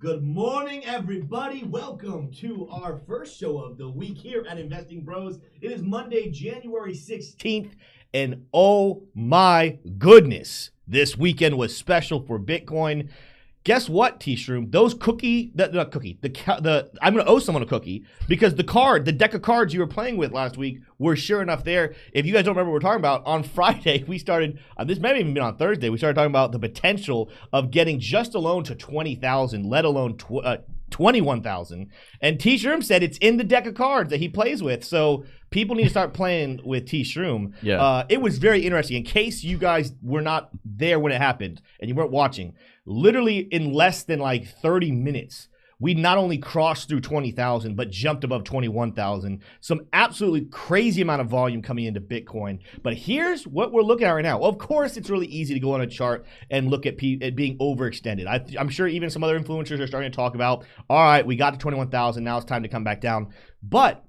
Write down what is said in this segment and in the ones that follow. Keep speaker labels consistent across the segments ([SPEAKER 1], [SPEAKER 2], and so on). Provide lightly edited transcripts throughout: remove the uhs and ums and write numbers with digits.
[SPEAKER 1] Good morning, everybody. Welcome to our first show of the week here at Investing Bros. It is Monday, January 16th, and oh my goodness, this weekend was special for Bitcoin. Guess what, T-Shroom? Those I'm going to owe someone a cookie because the deck of cards you were playing with last week were sure enough there. If you guys don't remember what we're talking about, on Friday, we started, this may have even been on Thursday, we started talking about the potential of getting just alone to 20,000, let alone 21,000. And T-Shroom said it's in the deck of cards that he plays with. So people need to start playing with T-Shroom.
[SPEAKER 2] Yeah.
[SPEAKER 1] It was very interesting. In case you guys were not there when it happened and you weren't watching, literally in less than like 30 minutes, we not only crossed through 20,000, but jumped above 21,000. Some absolutely crazy amount of volume coming into Bitcoin. But here's what we're looking at right now. Of course, it's really easy to go on a chart and look at it being overextended. I'm sure even some other influencers are starting to talk about, all right, we got to 21,000. Now it's time to come back down. But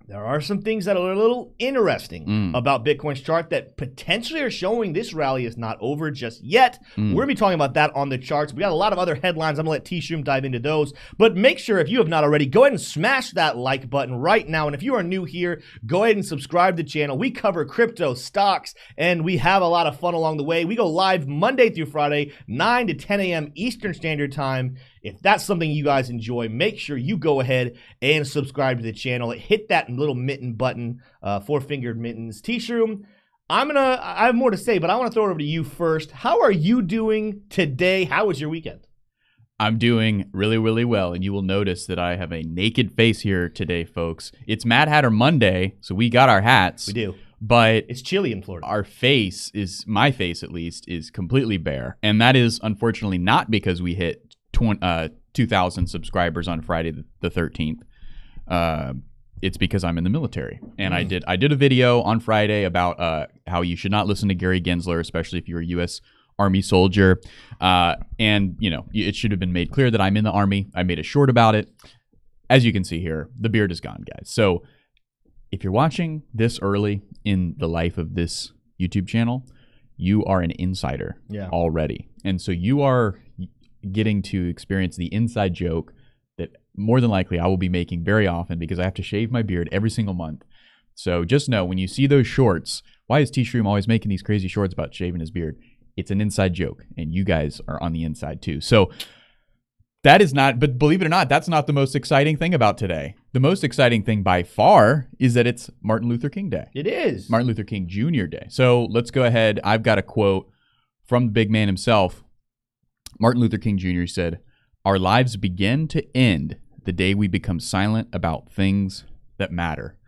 [SPEAKER 1] there are some things that are a little interesting about Bitcoin's chart that potentially are showing this rally is not over just yet. We're going to be talking about that on the charts. We got a lot of other headlines. I'm going to let T-Shroom dive into those. But make sure, if you have not already, go ahead and smash that like button right now. And if you are new here, go ahead and subscribe to the channel. We cover crypto, stocks, and we have a lot of fun along the way. We go live Monday through Friday, 9 to 10 a.m. Eastern Standard Time. If that's something you guys enjoy, make sure you go ahead and subscribe to the channel. Hit that little mitten button, four-fingered mittens. T-Shroom, I have more to say, but I want to throw it over to you first. How are you doing today? How was your weekend?
[SPEAKER 2] I'm doing really, really well, and you will notice that I have a naked face here today, folks. It's Mad Hatter Monday, so we got our hats.
[SPEAKER 1] We do.
[SPEAKER 2] But
[SPEAKER 1] it's chilly in Florida.
[SPEAKER 2] My face at least, is completely bare. And that is unfortunately not because we hit 2,000 subscribers on Friday the 13th. It's because I'm in the military. And I did a video on Friday about how you should not listen to Gary Gensler, especially if you're a U.S. Army soldier. And, it should have been made clear that I'm in the Army. I made a short about it. As you can see here, the beard is gone, guys. So if you're watching this early in the life of this YouTube channel, you are an insider already. And so you are getting to experience the inside joke that more than likely I will be making very often because I have to shave my beard every single month. So just know, when you see those shorts, why is T-Shroom always making these crazy shorts about shaving his beard? It's an inside joke, and you guys are on the inside too. So that is not, but believe it or not, that's not the most exciting thing about today. The most exciting thing by far is that it's Martin Luther King Day.
[SPEAKER 1] It is.
[SPEAKER 2] Martin Luther King Jr. Day. So let's go ahead. I've got a quote from the big man himself. Martin Luther King Jr. said, "Our lives begin to end the day we become silent about things that matter."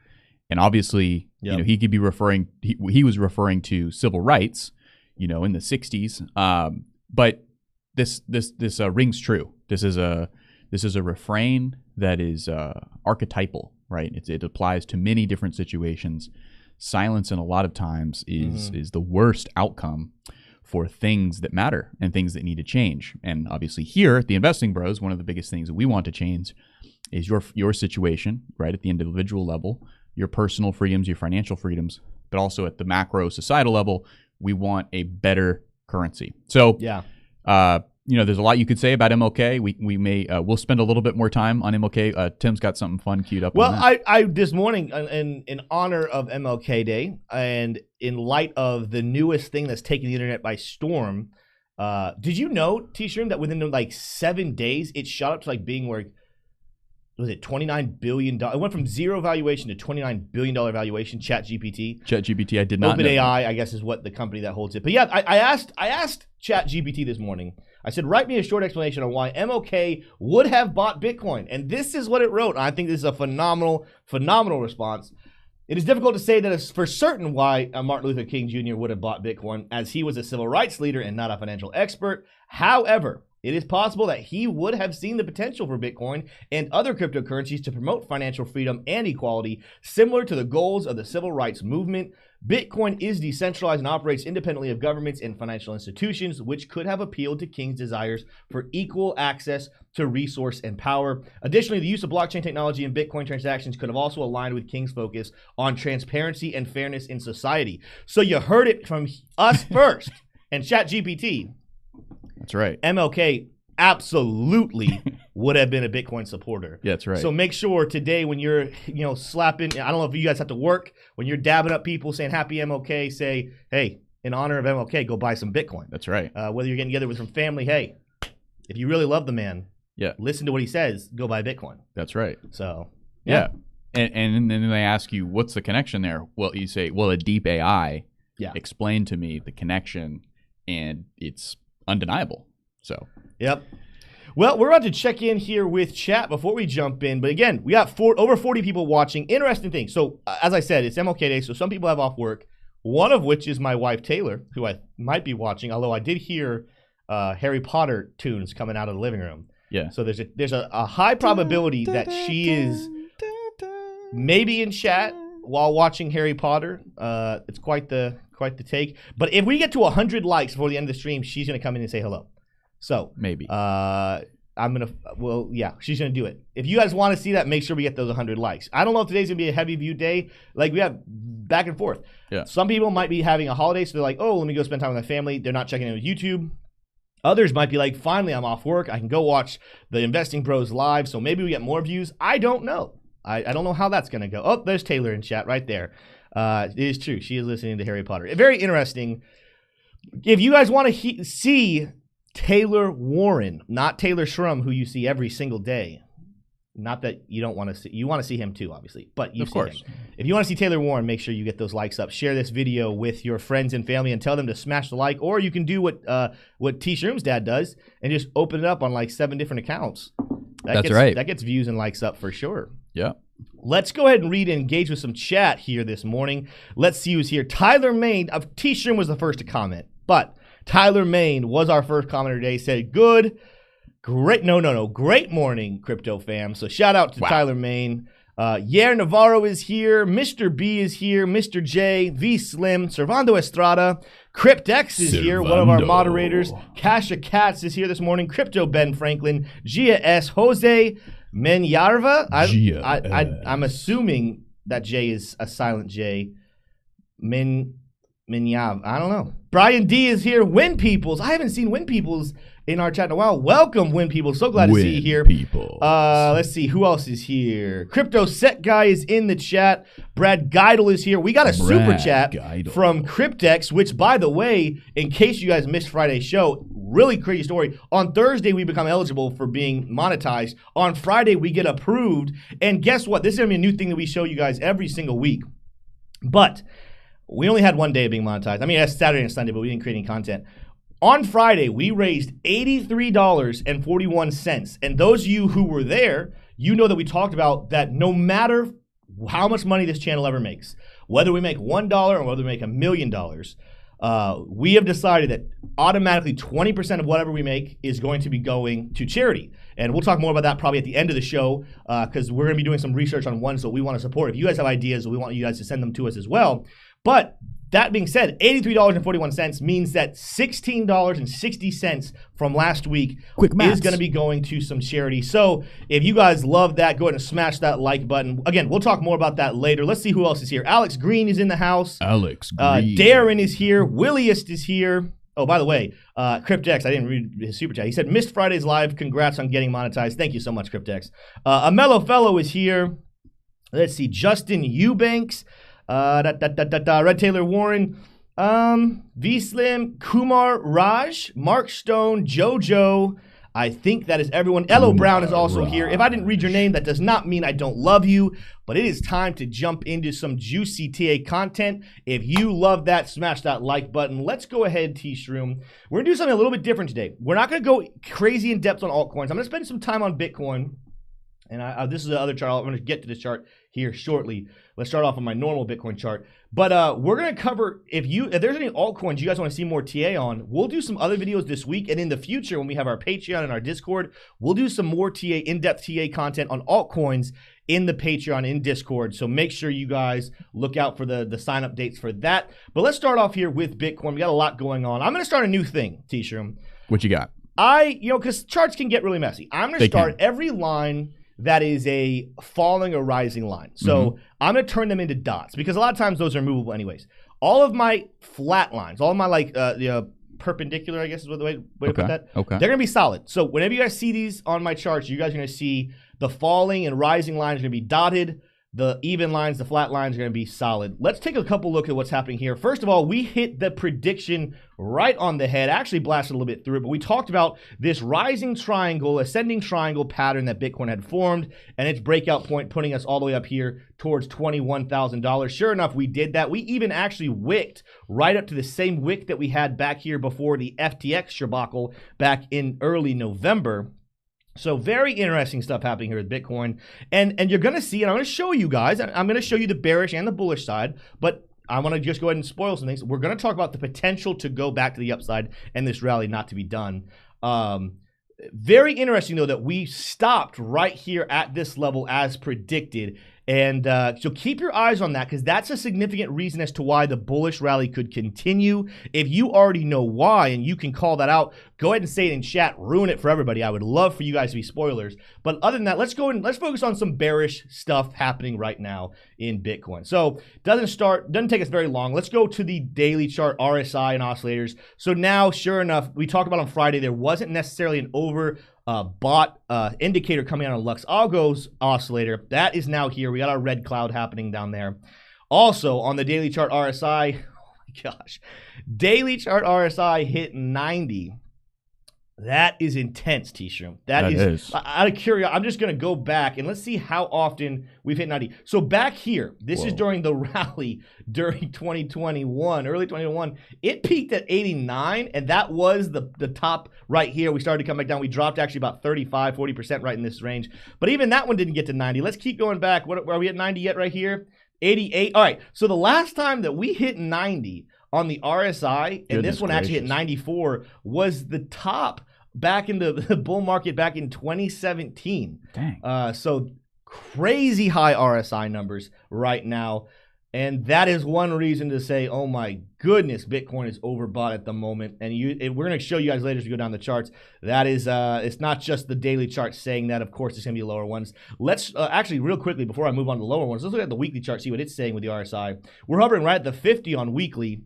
[SPEAKER 2] And obviously, he could be referring, he was referring to civil rights, in the 60s. But this rings true. This is a refrain that is archetypal, right? It applies to many different situations. Silence, in a lot of times, is the worst outcome for things that matter and things that need to change. And obviously here at the Investing Bros, one of the biggest things that we want to change is your situation, right, at the individual level, your personal freedoms, your financial freedoms, but also at the macro societal level, we want a better currency. So there's a lot you could say about MLK. We'll spend a little bit more time on MLK. Tim's got something fun queued up.
[SPEAKER 1] Well, I this morning, in honor of MLK Day, and in light of the newest thing that's taking the internet by storm, did you know, T-Shroom, that within like 7 days it shot up to like being worth, was it $29 billion? It went from zero valuation to $29 billion valuation. ChatGPT. I did not know. OpenAI, I guess, is what the company that holds it. But yeah, I asked ChatGPT this morning. I said, write me a short explanation on why MLK would have bought Bitcoin. And this is what it wrote. I think this is a phenomenal response. It is difficult to say that it's for certain why Martin Luther King Jr. would have bought Bitcoin, as he was a civil rights leader and not a financial expert. However, it is possible that he would have seen the potential for Bitcoin and other cryptocurrencies to promote financial freedom and equality, similar to the goals of the civil rights movement. Bitcoin is decentralized and operates independently of governments and financial institutions, which could have appealed to King's desires for equal access to resource and power. Additionally, the use of blockchain technology in Bitcoin transactions could have also aligned with King's focus on transparency and fairness in society. So you heard it from us first and ChatGPT.
[SPEAKER 2] That's right.
[SPEAKER 1] MLK absolutely would have been a Bitcoin supporter.
[SPEAKER 2] Yeah, that's right.
[SPEAKER 1] So make sure today when you're, slapping, I don't know if you guys have to work, when you're dabbing up people saying happy MLK, say, hey, in honor of MLK, go buy some Bitcoin.
[SPEAKER 2] That's right.
[SPEAKER 1] Whether you're getting together with some family, hey, if you really love the man, listen to what he says, go buy Bitcoin.
[SPEAKER 2] That's right.
[SPEAKER 1] So,
[SPEAKER 2] yeah. And then they ask you, what's the connection there? Well, you say, well, a deep AI explained to me the connection, and it's undeniable. So,
[SPEAKER 1] yep. Well, we're about to check in here with chat before we jump in. But again, we got over 40 people watching. Interesting thing. So, as I said, it's MLK Day, so some people have off work. One of which is my wife, Taylor, who I might be watching, although I did hear Harry Potter tunes coming out of the living room. Yeah. So there's a high probability that she is maybe in chat while watching Harry Potter. It's quite the take. But if we get to 100 likes before the end of the stream, she's going to come in and say hello. So maybe she's gonna do it. If you guys want to see that, make sure we get those 100 likes. I don't know if today's gonna be a heavy view day. Like, we have back and forth. Yeah. Some people might be having a holiday, so they're like, oh, let me go spend time with my family. They're not checking in with YouTube. Others might be like, finally, I'm off work. I can go watch the Investing Bros live. So maybe we get more views. I don't know. I don't know how that's gonna go. Oh, there's Taylor in chat right there. It is true. She is listening to Harry Potter. Very interesting. If you guys want to see Taylor Warren, not Taylor Shrum, who you see every single day. Not that you don't want to see, you want to see him too, obviously, but you see him. If you want to see Taylor Warren, make sure you get those likes up. Share this video with your friends and family and tell them to smash the like, or you can do what T Shrum's dad does and just open it up on like 7 different accounts. That's right. That gets views and likes up for sure. Yeah. Let's go ahead and read and engage with some chat here this morning. Let's see who's here. Tyler Main of T Shrum was the first to comment, but Tyler Main was our first commenter today. Said, great morning, crypto fam. So shout out to Tyler Main. Yair Navarro is here. Mr. B is here. Mr. J, V Slim, Servando Estrada. CryptX is here, one of our moderators. Kasha Katz is here this morning. Crypto Ben Franklin. Gia S. Jose Menyarva. I'm assuming that J is a silent J. Minyav. I don't know. Brian D is here. Win Peoples. I haven't seen Win Peoples in our chat in a while. Welcome, Win Peoples. So glad to see you here. Let's see. Who else is here? Crypto Set Guy is in the chat. Brad Geidel is here. We got a super chat from CryptX, which, by the way, in case you guys missed Friday's show, really crazy story. On Thursday, we become eligible for being monetized. On Friday, we get approved. And guess what? This is going to be a new thing that we show you guys every single week. But we only had one day of being monetized. I mean, that's Saturday and Sunday, but we didn't create any content. On Friday, we raised $83.41. And those of you who were there, you know that we talked about that no matter how much money this channel ever makes, whether we make $1 or whether we make $1 million, we have decided that automatically 20% of whatever we make is going to be going to charity. And we'll talk more about that probably at the end of the show because we're going to be doing some research on ones that we want to support. If you guys have ideas, we want you guys to send them to us as well. But that being said, $83.41 means that $16.60 from last week is going to be going to some charity. So if you guys love that, go ahead and smash that like button. Again, we'll talk more about that later. Let's see who else is here. Alex Green is in the house. Alex Green. Darren is here. Williest is here. Oh, by the way, CryptX, I didn't read his super chat. He said, missed Friday's live. Congrats on getting monetized. Thank you so much, CryptX. A mellow fellow is here. Let's see. Justin Eubanks. Red Taylor Warren, V Slim, Kumar Raj, Mark Stone, Jojo. I think that is everyone. Elo Brown is also here. If I didn't read your name, that does not mean I don't love you, but it is time to jump into some juicy TA content. If you love that, smash that like button. Let's go ahead, T-Shroom. We're going to do something a little bit different today. We're not going to go crazy in depth on altcoins. I'm going to spend some time on Bitcoin. And this is the other chart. I'm going to get to this chart here shortly. Let's start off on my normal Bitcoin chart. But we're going to cover, if there's any altcoins you guys want to see more TA on, we'll do some other videos this week. And in the future, when we have our Patreon and our Discord, we'll do some more in-depth TA content on altcoins in the Patreon, in Discord. So make sure you guys look out for the sign-up dates for that. But let's start off here with Bitcoin. We got a lot going on. I'm going to start a new thing, T-Shroom.
[SPEAKER 2] What you got?
[SPEAKER 1] Because charts can get really messy. I'm going to start every line that is a falling or rising line. So I'm going to turn them into dots because a lot of times those are movable anyways. All of my flat lines, all of my perpendicular, I guess is what the way to put that.
[SPEAKER 2] Okay.
[SPEAKER 1] They're going to be solid. So whenever you guys see these on my charts, you guys are going to see the falling and rising lines are going to be dotted. The even lines, the flat lines are going to be solid. Let's take a couple look at what's happening here. First of all, we hit the prediction right on the head. Actually blasted a little bit through it, but we talked about this rising triangle, ascending triangle pattern that Bitcoin had formed, and its breakout point putting us all the way up here towards $21,000. Sure enough, we did that. We even actually wicked right up to the same wick that we had back here before the FTX debacle back in early November. So very interesting stuff happening here with Bitcoin. And you're going to see, and I'm going to show you guys, I'm going to show you the bearish and the bullish side, but I want to just go ahead and spoil some things. We're going to talk about the potential to go back to the upside and this rally not to be done. Very interesting, though, that we stopped right here at this level as predicted. And so keep your eyes on that, because that's a significant reason as to why the bullish rally could continue. If you already know why and you can call that out, go ahead and say it in chat. Ruin it for everybody. I would love for you guys to be spoilers. But other than that, let's go and let's focus on some bearish stuff happening right now in Bitcoin. So doesn't take us very long. Let's go to the daily chart, RSI and oscillators. So now, sure enough, we talked about on Friday, there wasn't necessarily an bought indicator coming out on Lux Algo's oscillator. That is now here. We got our red cloud happening down there. Also on the daily chart RSI, oh my gosh, daily chart RSI hit 90. That is intense, T-Shroom. That is. Out of curiosity, I'm just going to go back and let's see how often we've hit 90. So back here, this is during the rally during 2021, early 2021. It peaked at 89, and that was the top right here. We started to come back down. We dropped actually about 35, 40% right in this range. But even that one didn't get to 90. Let's keep going back. Are we at 90 yet right here? 88. All right. So the last time that we hit 90 on the RSI, and this one actually hit 94, was the top back in the bull market back in 2017.
[SPEAKER 2] Dang.
[SPEAKER 1] So crazy high RSI numbers right now. And that is one reason to say, oh my goodness, Bitcoin is overbought at the moment. And we're going to show you guys later as we go down the charts. That is, it's not just the daily chart saying that. Of course, it's going to be lower ones. Let's actually, real quickly, before I move on to the lower ones, let's look at the weekly chart, see what it's saying with the RSI. We're hovering right at the 50 on weekly.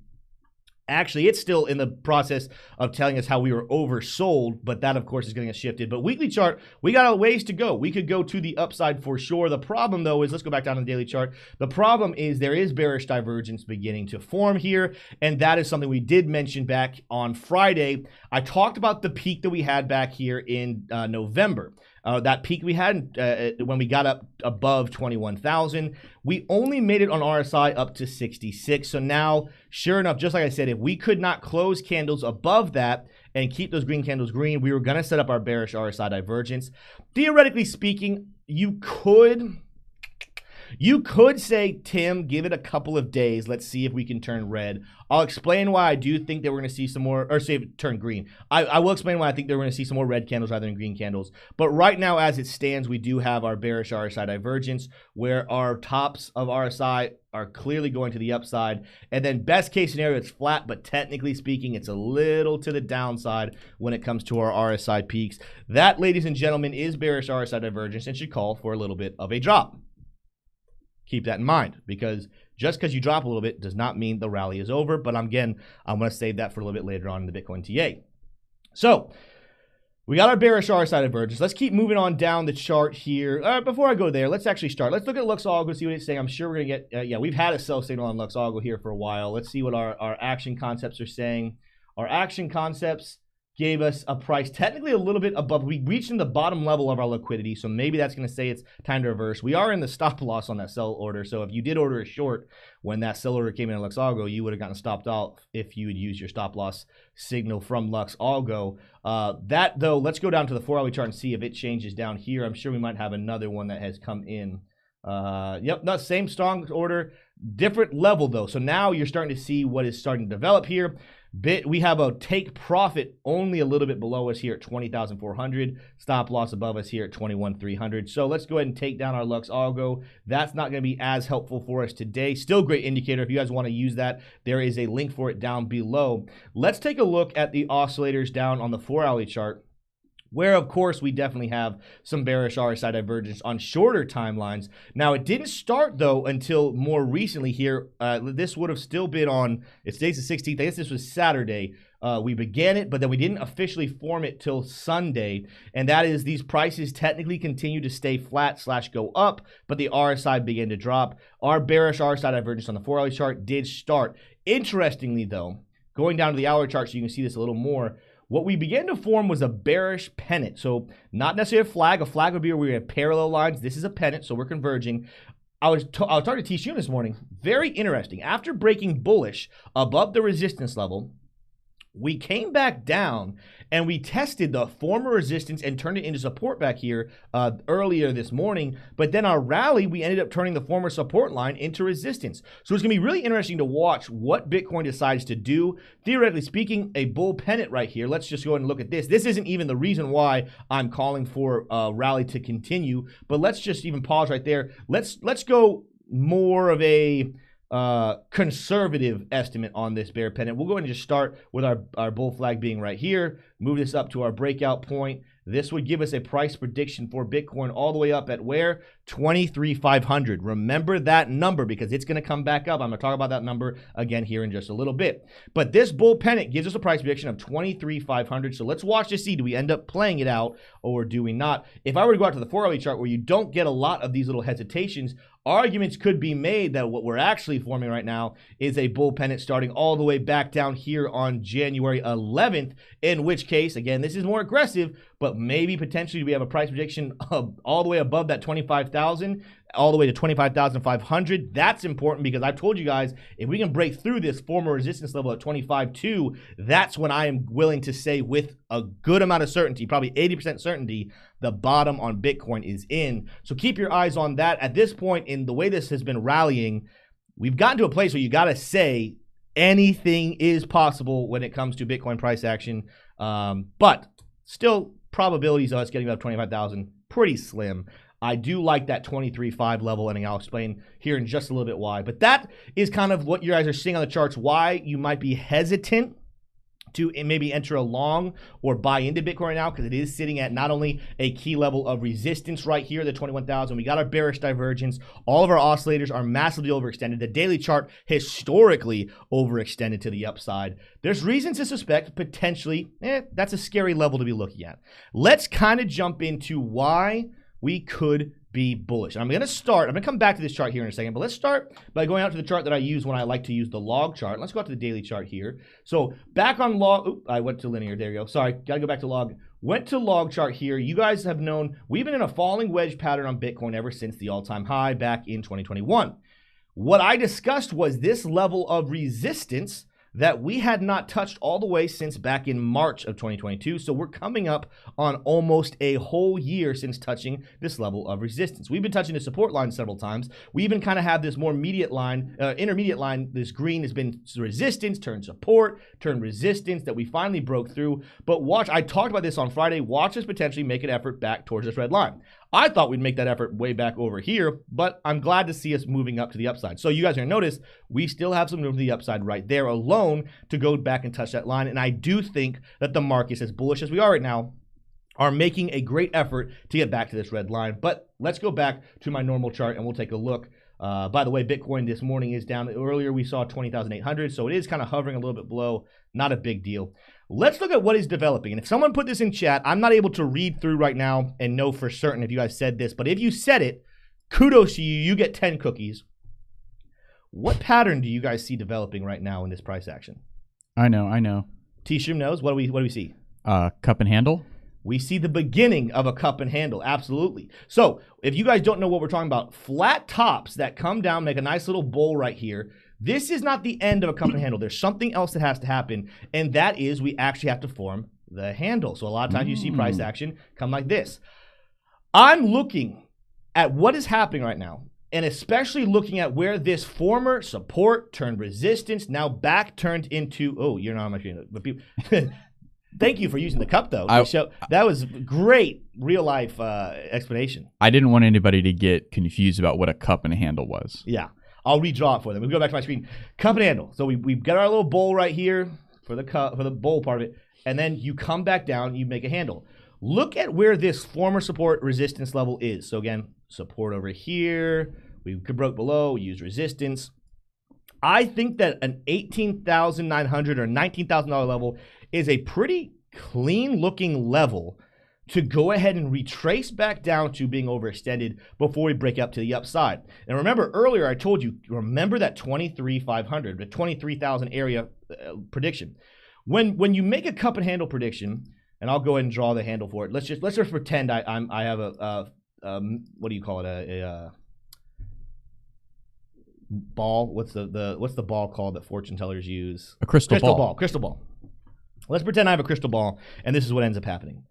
[SPEAKER 1] Actually, it's still in the process of telling us how we were oversold, but that, of course, is going to get shifted. But weekly chart, we got a ways to go. We could go to the upside for sure. The problem, though, is, let's go back down to the daily chart. The problem is there is bearish divergence beginning to form here, and that is something we did mention back on Friday. I talked about the peak that we had back here in November. That peak we had when we got up above 21,000. We only made it on RSI up to 66. So now, sure enough, just like I said, if we could not close candles above that and keep those green candles green, we were going to set up our bearish RSI divergence. Theoretically speaking, you could say, Tim, give it a couple of days. Let's see if we can turn red. I'll explain why I do think that we're going to see some more, or say turn green. I will explain why I think that we're going to see some more red candles rather than green candles. But right now, as it stands, we do have our bearish RSI divergence, where our tops of RSI are clearly going to the upside. And then best case scenario, it's flat, but technically speaking, it's a little to the downside when it comes to our RSI peaks. That, ladies and gentlemen, is bearish RSI divergence and should call for a little bit of a drop. Keep that in mind, because just because you drop a little bit does not mean the rally is over. But I'm going to save that for a little bit later on in the Bitcoin TA. So we got our bearish RSI divergence. Let's keep moving on down the chart here. Before I go there, let's actually start. Let's look at Lux Algo, see what it's saying. I'm sure we're going to get, we've had a sell signal on Lux Algo here for a while. Let's see what our action concepts are saying. Our action concepts gave us a price technically a little bit above. We reached in the bottom level of our liquidity, so maybe that's going to say it's time to reverse. We are in the stop loss on that sell order, so if you did order a short when that sell order came in Lux Algo, you would have gotten stopped off if you would use your stop loss signal from Lux Algo. That, though, let's go down to the 4-hourly chart and see if it changes down here. I'm sure we might have another one that has come in. Yep, no, same strong order, different level, though. So now you're starting to see what is starting to develop here. We have a take profit only a little bit below us here at 20,400. Stop loss above us here at 21,300. So let's go ahead and take down our Lux Algo. That's not going to be as helpful for us today. Still great indicator. If you guys want to use that, there is a link for it down below. Let's take a look at the oscillators down on the 4-hourly chart, where, of course, we definitely have some bearish RSI divergence on shorter timelines. Now, it didn't start, though, until more recently here. This would have still been on, it's today's the 16th. I guess this was Saturday. We began it, but then we didn't officially form it till Sunday. And that is these prices technically continue to stay flat / go up, but the RSI began to drop. Our bearish RSI divergence on the 4-hourly chart did start. Interestingly, though, going down to the hourly chart so you can see this a little more, what we began to form was a bearish pennant. So not necessarily a flag. A flag would be where we have parallel lines. This is a pennant, so we're converging. I was talking to T-Shun this morning. Very interesting. After breaking bullish above the resistance level, we came back down and we tested the former resistance and turned it into support back here earlier this morning. But then our rally, we ended up turning the former support line into resistance. So it's going to be really interesting to watch what Bitcoin decides to do. Theoretically speaking, a bull pennant right here. Let's just go ahead and look at this. This isn't even the reason why I'm calling for a rally to continue. But let's just even pause right there. Let's go more of a conservative estimate on this bear pennant. We'll go ahead and just start with our bull flag being right here. Move this up to our breakout point. This would give us a price prediction for Bitcoin all the way up at where? 23,500. Remember that number because it's going to come back up. I'm going to talk about that number again here in just a little bit. But this bull pennant gives us a price prediction of 23,500. So let's watch to see, do we end up playing it out or do we not? If I were to go out to the 4-hourly chart where you don't get a lot of these little hesitations, arguments could be made that what we're actually forming right now is a bull pennant starting all the way back down here on January 11th, in which case, again, this is more aggressive, but maybe potentially we have a price prediction of all the way above that 25,000, all the way to 25,500. That's important because I've told you guys, if we can break through this former resistance level at 25.2, that's when I am willing to say with a good amount of certainty, probably 80% certainty, the bottom on Bitcoin is in. So keep your eyes on that. At this point, in the way this has been rallying, we've gotten to a place where you got to say anything is possible when it comes to Bitcoin price action. But still, probabilities of us getting up 25,000, pretty slim. I do like that 23.5 level, and I'll explain here in just a little bit why. But that is kind of what you guys are seeing on the charts, why you might be hesitant to maybe enter a long or buy into Bitcoin right now, because it is sitting at not only a key level of resistance right here, the 21,000. We got our bearish divergence. All of our oscillators are massively overextended. The daily chart historically overextended to the upside. There's reasons to suspect potentially that's a scary level to be looking at. Let's kind of jump into why we could be bullish. And I'm going to come back to this chart here in a second, but let's start by going out to the chart that I use when I like to use the log chart. Let's go out to the daily chart here. So back on log, I went to linear, there you go. Sorry, got to go back to log. Went to log chart here. You guys have known we've been in a falling wedge pattern on Bitcoin ever since the all-time high back in 2021. What I discussed was this level of resistance that we had not touched all the way since back in March of 2022. So we're coming up on almost a whole year since touching this level of resistance. We've been touching the support line several times. We even kind of have this more intermediate line. This green has been resistance, turn support, turn resistance that we finally broke through. But watch, I talked about this on Friday. Watch us potentially make an effort back towards this red line. I thought we'd make that effort way back over here, but I'm glad to see us moving up to the upside. So you guys are going to notice we still have some room to the upside right there alone to go back and touch that line. And I do think that the markets, as bullish as we are right now, are making a great effort to get back to this red line. But let's go back to my normal chart and we'll take a look. By the way, Bitcoin this morning is down. Earlier we saw 20,800, so it is kind of hovering a little bit below. Not a big deal. Let's look at what is developing. And if someone put this in chat, I'm not able to read through right now and know for certain if you guys said this, but if you said it, kudos to you. You get 10 cookies. What pattern do you guys see developing right now in this price action?
[SPEAKER 2] I know.
[SPEAKER 1] T-Shum knows. What do we see?
[SPEAKER 2] Cup and handle.
[SPEAKER 1] We see the beginning of a cup and handle. Absolutely. So if you guys don't know what we're talking about, flat tops that come down, make a nice little bowl right here. This is not the end of a cup and handle. There's something else that has to happen, and that is we actually have to form the handle. So a lot of times you see price action come like this. I'm looking at what is happening right now, and especially looking at where this former support turned resistance, now back turned into, oh, you're not on my screen, but people, thank you for using the cup, though. That was great real-life explanation.
[SPEAKER 2] I didn't want anybody to get confused about what a cup and a handle was.
[SPEAKER 1] Yeah. I'll redraw it for them. We go back to my screen. Cup and handle. So we've got our little bowl right here for the cup, for the bowl part of it. And then you come back down, you make a handle. Look at where this former support resistance level is. So again, support over here. We broke below, use resistance. I think that an $18,900 or $19,000 level is a pretty clean looking level to go ahead and retrace back down to being overextended before we break up to the upside. And remember earlier I told you, remember that 23,500, the 23,000 area prediction. When you make a cup and handle prediction, and I'll go ahead and draw the handle for it. Let's just pretend I have a what do you call it, a ball. What's the ball called that fortune tellers use?
[SPEAKER 2] A crystal ball.
[SPEAKER 1] Crystal ball. Let's pretend I have a crystal ball, and this is what ends up happening.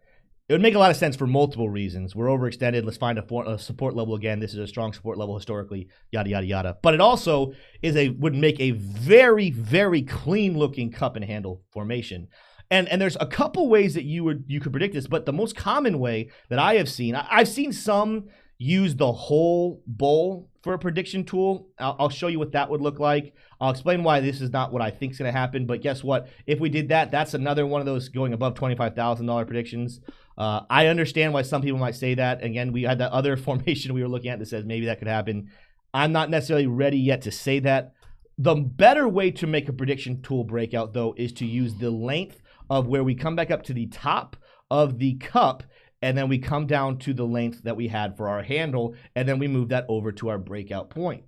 [SPEAKER 1] It would make a lot of sense for multiple reasons. We're overextended. Let's find a support level again. This is a strong support level historically, yada, yada, yada. But it also would make a very, very clean looking cup and handle formation. And there's a couple ways that you could predict this, but the most common way that I have seen, I've seen some use the whole bull for a prediction tool. I'll show you what that would look like. I'll explain why this is not what I think is going to happen. But guess what? If we did that, that's another one of those going above $25,000 predictions. I understand why some people might say that. Again, we had that other formation we were looking at that says maybe that could happen. I'm not necessarily ready yet to say that. The better way to make a prediction tool breakout, though, is to use the length of where we come back up to the top of the cup, and then we come down to the length that we had for our handle, and then we move that over to our breakout point.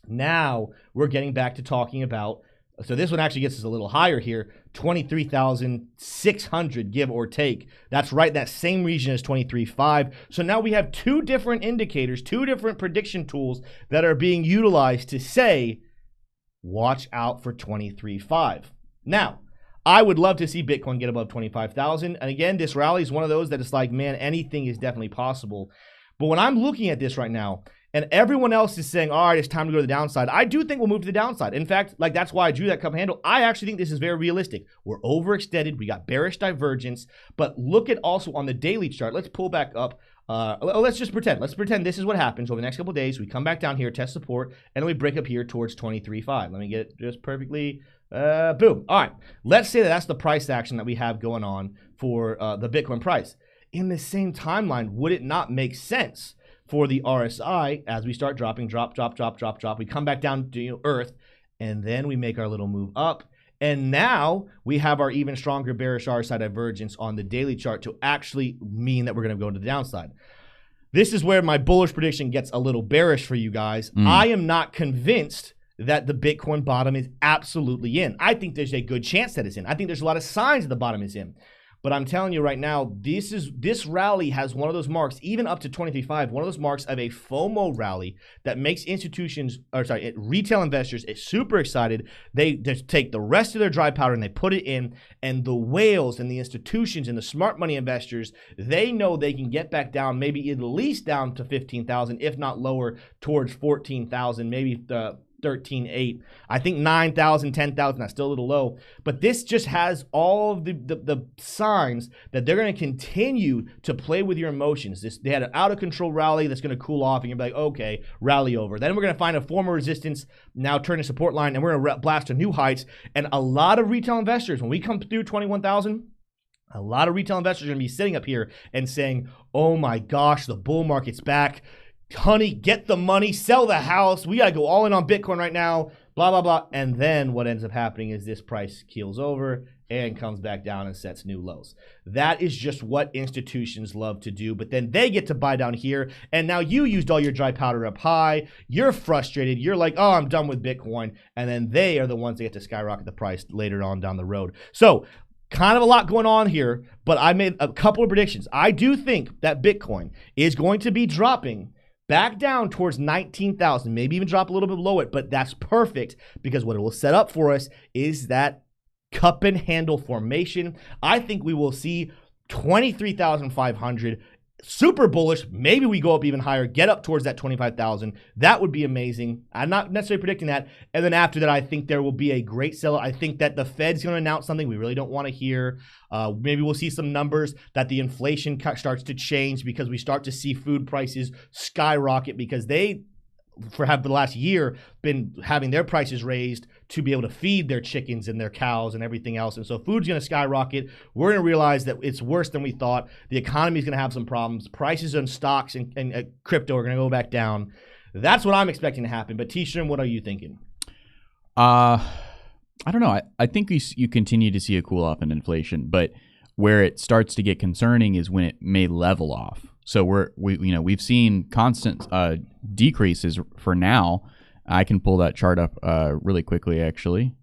[SPEAKER 1] Now we're getting back to talking about, so this one actually gets us a little higher here, 23,600, give or take. That's right, that same region as 23.5. So now we have two different indicators, two different prediction tools that are being utilized to say, watch out for 23.5. Now, I would love to see Bitcoin get above 25,000. And again, this rally is one of those that it's like, man, anything is definitely possible. But when I'm looking at this right now, and everyone else is saying, all right, it's time to go to the downside, I do think we'll move to the downside. In fact, like that's why I drew that cup handle. I actually think this is very realistic. We're overextended. We got bearish divergence. But look at also on the daily chart. Let's pull back up. Let's just pretend. Let's pretend this is what happens over the next couple of days. We come back down here, test support, and then we break up here towards 23.5. Let me get it just perfectly. Boom. All right. Let's say that that's the price action that we have going on for the Bitcoin price. In the same timeline, would it not make sense for the RSI as we start dropping, drop, we come back down to Earth, and then we make our little move up. And now we have our even stronger bearish RSI divergence on the daily chart to actually mean that we're going to go to the downside. This is where my bullish prediction gets a little bearish for you guys. I am not convinced that the Bitcoin bottom is absolutely in. I think there's a good chance that it's in. I think there's a lot of signs that the bottom is in. But I'm telling you right now, this rally has one of those marks, even up to 23.5, one of those marks of a FOMO rally that makes retail investors super excited. They just take the rest of their dry powder and they put it in, and the whales and the institutions and the smart money investors, they know they can get back down, maybe at least down to 15,000, if not lower, towards 14,000, maybe 13.8. I think 9,000, 10,000, that's still a little low. But this just has all of the signs that they're going to continue to play with your emotions. They had an out of control rally that's going to cool off, and you're like, okay, rally over. Then we're going to find a former resistance, now turn a support line, and we're going to blast to new heights. And a lot of retail investors, when we come through 21,000, a lot of retail investors are going to be sitting up here and saying, oh my gosh, the bull market's back. Honey, get the money, sell the house. We got to go all in on Bitcoin right now, blah, blah, blah. And then what ends up happening is this price keels over and comes back down and sets new lows. That is just what institutions love to do. But then they get to buy down here. And now you used all your dry powder up high. You're frustrated. You're like, oh, I'm done with Bitcoin. And then they are the ones that get to skyrocket the price later on down the road. So kind of a lot going on here, but I made a couple of predictions. I do think that Bitcoin is going to be dropping back down towards 19,000, maybe even drop a little bit below it, but that's perfect because what it will set up for us is that cup and handle formation. I think we will see 23,500, super bullish. Maybe we go up even higher, get up towards that 25,000. That would be amazing. I'm not necessarily predicting that. And then after that, I think there will be a great sell. I think that the Fed's going to announce something we really don't want to hear. Maybe we'll see some numbers that the inflation starts to change because we start to see food prices skyrocket because they, for the last year, been having their prices raised to be able to feed their chickens and their cows and everything else. And so food's going to skyrocket. We're going to realize that it's worse than we thought. The economy is going to have some problems. Prices on stocks and crypto are going to go back down. That's what I'm expecting to happen. But T-Shrim, what are you thinking?
[SPEAKER 2] I don't know. I think you continue to see a cool off in inflation, but where it starts to get concerning is when it may level off. So we've seen constant decreases for now. I can pull that chart up really quickly, actually.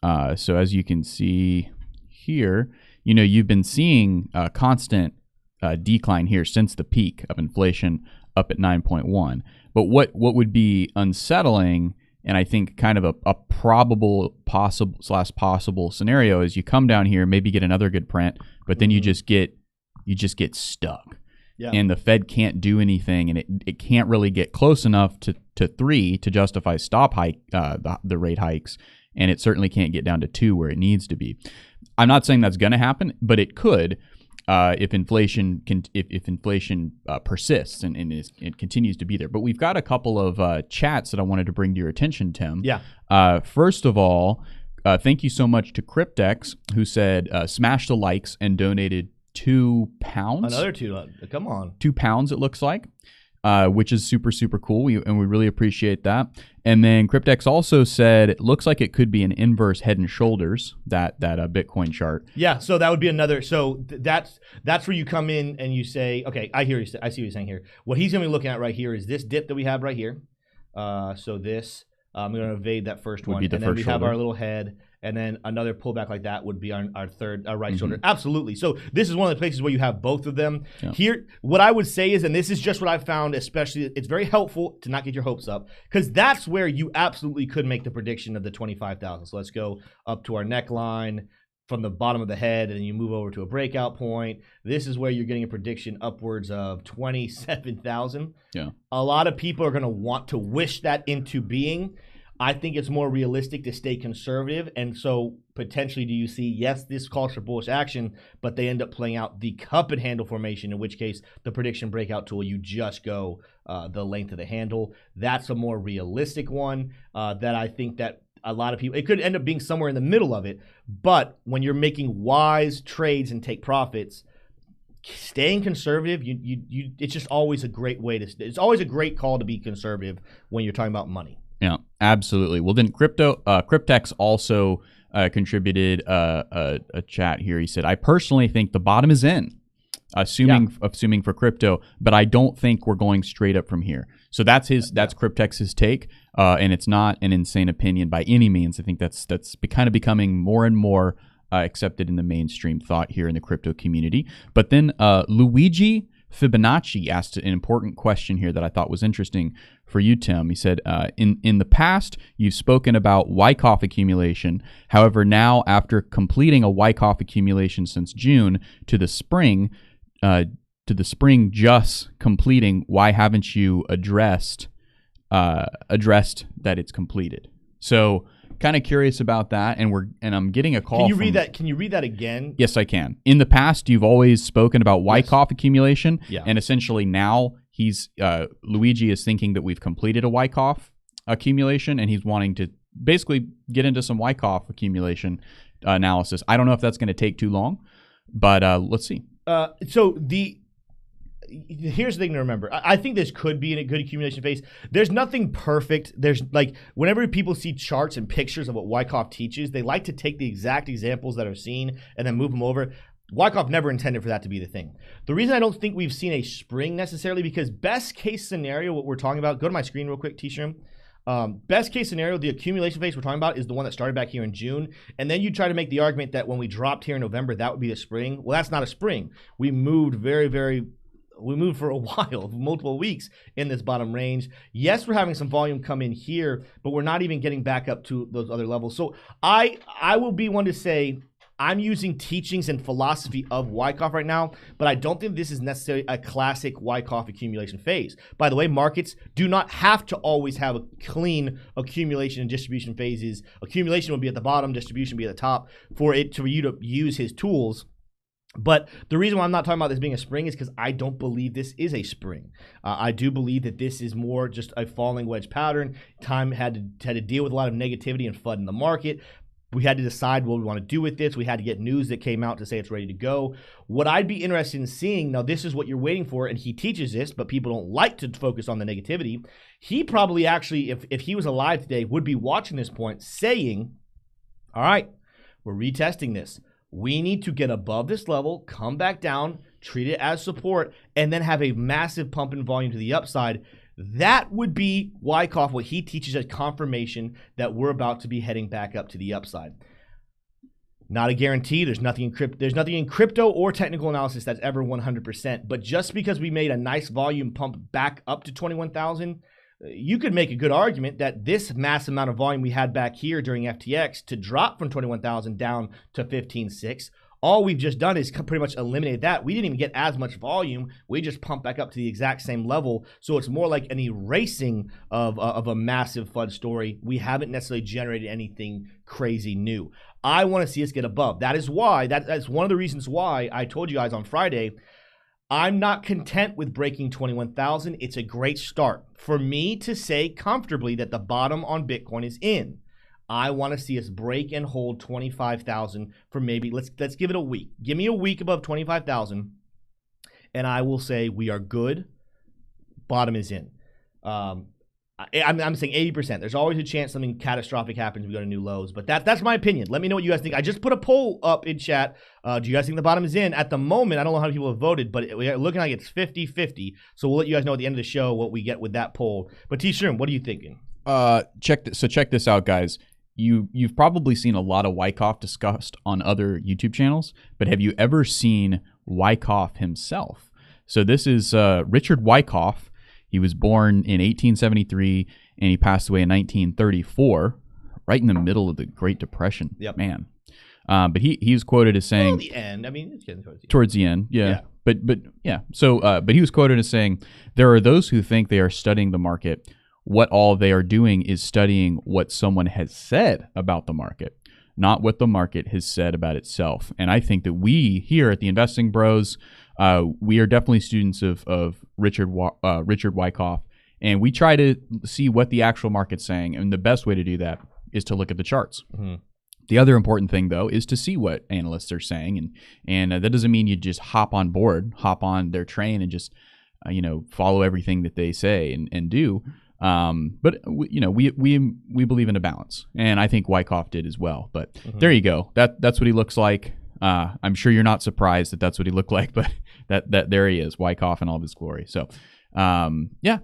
[SPEAKER 2] So as you can see here, you've been seeing a constant decline here since the peak of inflation up at 9.1. But what would be unsettling, and I think kind of a probable possible scenario, is you come down here, maybe get another good print, but then you just get stuck. Yeah. And the Fed can't do anything, and it can't really get close enough to 3 to justify the rate hikes, and it certainly can't get down to 2 where it needs to be. I'm not saying that's going to happen, but it could if inflation persists and it continues to be there. But we've got a couple of chats that I wanted to bring to your attention, Tim.
[SPEAKER 1] Yeah.
[SPEAKER 2] First of all, thank you so much to Cryptex, who said smash the likes and donated £2.
[SPEAKER 1] Another 2. Come on.
[SPEAKER 2] £2, it looks like, which is super, super cool. We really appreciate that. And then Cryptex also said it looks like it could be an inverse head and shoulders, that Bitcoin chart.
[SPEAKER 1] Yeah, so that would be another. So that's where you come in and you say, okay, I see what you're saying here. What he's going to be looking at right here is this dip that we have right here. So this, I'm going to evade that first one. And then we have our little head. And then another pullback like that would be our right shoulder. Absolutely. So this is one of the places where you have both of them. Yeah. Here, what I would say is, and this is just what I've found, especially, it's very helpful to not get your hopes up, because that's where you absolutely could make the prediction of the 25,000. So let's go up to our neckline from the bottom of the head, and then you move over to a breakout point. This is where you're getting a prediction upwards of 27,000.
[SPEAKER 2] Yeah.
[SPEAKER 1] A lot of people are going to want to wish that into being. I think it's more realistic to stay conservative, and so potentially do you see, yes, this calls for bullish action, but they end up playing out the cup and handle formation, in which case the prediction breakout tool, you just go the length of the handle. That's a more realistic one that I think that a lot of people, it could end up being somewhere in the middle of it, but when you're making wise trades and take profits, staying conservative, it's just always a great way it's always a great call to be conservative when you're talking about money.
[SPEAKER 2] Yeah, absolutely. Well, then Cryptex also contributed a chat here. He said, I personally think the bottom is in, assuming for crypto, but I don't think we're going straight up from here. So that's Cryptex's take, and it's not an insane opinion by any means. I think that's kind of becoming more and more accepted in the mainstream thought here in the crypto community. But then Luigi Fibonacci asked an important question here that I thought was interesting for you, Tim. He said, in the past, you've spoken about Wyckoff accumulation. However, now after completing a Wyckoff accumulation since June to the spring just completing, why haven't you addressed that it's completed? So kind of curious about that, and I'm getting a call.
[SPEAKER 1] Can you read that again?
[SPEAKER 2] Yes, I can. In the past, you've always spoken about Wyckoff accumulation, and essentially now Luigi is thinking that we've completed a Wyckoff accumulation, and he's wanting to basically get into some Wyckoff accumulation analysis. I don't know if that's going to take too long, but let's see.
[SPEAKER 1] Here's the thing to remember. I think this could be in a good accumulation phase. There's nothing perfect. There's whenever people see charts and pictures of what Wyckoff teaches, they like to take the exact examples that are seen and then move them over. Wyckoff never intended for that to be the thing. The reason I don't think we've seen a spring necessarily, because best case scenario, what we're talking about, go to my screen real quick, T-Shrim. Best case scenario, the accumulation phase we're talking about is the one that started back here in June. And then you try to make the argument that when we dropped here in November, that would be the spring. Well, that's not a spring. We moved we moved for a while, multiple weeks in this bottom range. Yes, we're having some volume come in here, but we're not even getting back up to those other levels. So I will be one to say I'm using teachings and philosophy of Wyckoff right now, but I don't think this is necessarily a classic Wyckoff accumulation phase. By the way, markets do not have to always have a clean accumulation and distribution phases. Accumulation will be at the bottom, distribution will be at the top for you to use his tools. But the reason why I'm not talking about this being a spring is because I don't believe this is a spring. I do believe that this is more just a falling wedge pattern. Time had to deal with a lot of negativity and FUD in the market. We had to decide what we want to do with this. We had to get news that came out to say it's ready to go. What I'd be interested in seeing, now this is what you're waiting for, and he teaches this, but people don't like to focus on the negativity. He probably actually, if he was alive today, would be watching this point saying, all right, we're retesting this. We need to get above this level, come back down, treat it as support, and then have a massive pump in volume to the upside. That would be Wyckoff, what he teaches as confirmation that we're about to be heading back up to the upside. Not a guarantee. There's nothing in crypto or technical analysis that's ever 100%. But just because we made a nice volume pump back up to 21,000, you could make a good argument that this massive amount of volume we had back here during FTX to drop from 21,000 down to 15.6. All we've just done is pretty much eliminate that. We didn't even get as much volume. We just pumped back up to the exact same level. So it's more like an erasing of a massive FUD story. We haven't necessarily generated anything crazy new. I want to see us get above. That is why, that's one of the reasons why I told you guys on Friday, I'm not content with breaking 21,000. It's a great start. For me to say comfortably that the bottom on Bitcoin is in, I want to see us break and hold 25,000 for maybe, let's give it a week. Give me a week above 25,000, and I will say we are good. Bottom is in. I'm saying 80%. There's always a chance something catastrophic happens. We go to new lows, but that's my opinion. Let me know what you guys think. I just put a poll up in chat. Do you guys think the bottom is in? At the moment, I don't know how many people have voted, but we're looking like it's 50-50. So we'll let you guys know at the end of the show what we get with that poll. But T-Shroom, what are you thinking?
[SPEAKER 2] Check this out, guys. You've probably seen a lot of Wyckoff discussed on other YouTube channels, but have you ever seen Wyckoff himself? So this is Richard Wyckoff. He was born in 1873 and he passed away in 1934, right in the middle of the Great Depression.
[SPEAKER 1] Yep.
[SPEAKER 2] Man. But he was quoted as saying,
[SPEAKER 1] the end. I mean, it's getting
[SPEAKER 2] towards the end. Yeah. But yeah. So but he was quoted as saying, there are those who think they are studying the market. What all they are doing is studying what someone has said about the market, not what the market has said about itself. And I think that we here at the Investing Bros, we are definitely students of Richard Wyckoff, and we try to see what the actual market's saying. And the best way to do that is to look at the charts. Mm-hmm. The other important thing, though, is to see what analysts are saying, and that doesn't mean you just hop on their train and just follow everything that they say and do. But we believe in a balance, and I think Wyckoff did as well. But there you go. That's what he looks like. I'm sure you're not surprised that that's what he looked like, but that there he is, Wyckoff in all of his glory. So, yeah.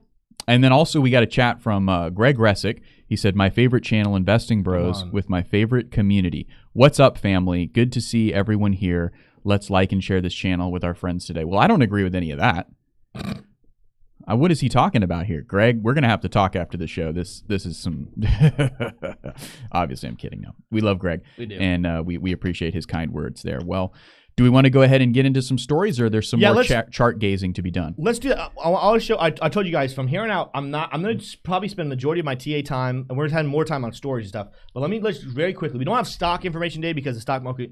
[SPEAKER 2] And then also we got a chat from Greg Resick. He said, "My favorite channel, Investing Bros, with my favorite community. What's up, family? Good to see everyone here. Let's like and share this channel with our friends today." Well, I don't agree with any of that. What is he talking about here, Greg? We're gonna have to talk after the show. This is some. Obviously, I'm kidding. No, we love Greg,
[SPEAKER 1] we do,
[SPEAKER 2] and we appreciate his kind words there. Well, do we want to go ahead and get into some stories, or there's some more chart gazing to be done? Let's
[SPEAKER 1] do that. I'll show. I told you guys from here on out, I'm gonna probably spend the majority of my TA time, and we're having more time on storage and stuff. But let's very quickly. We don't have stock information today because the stock market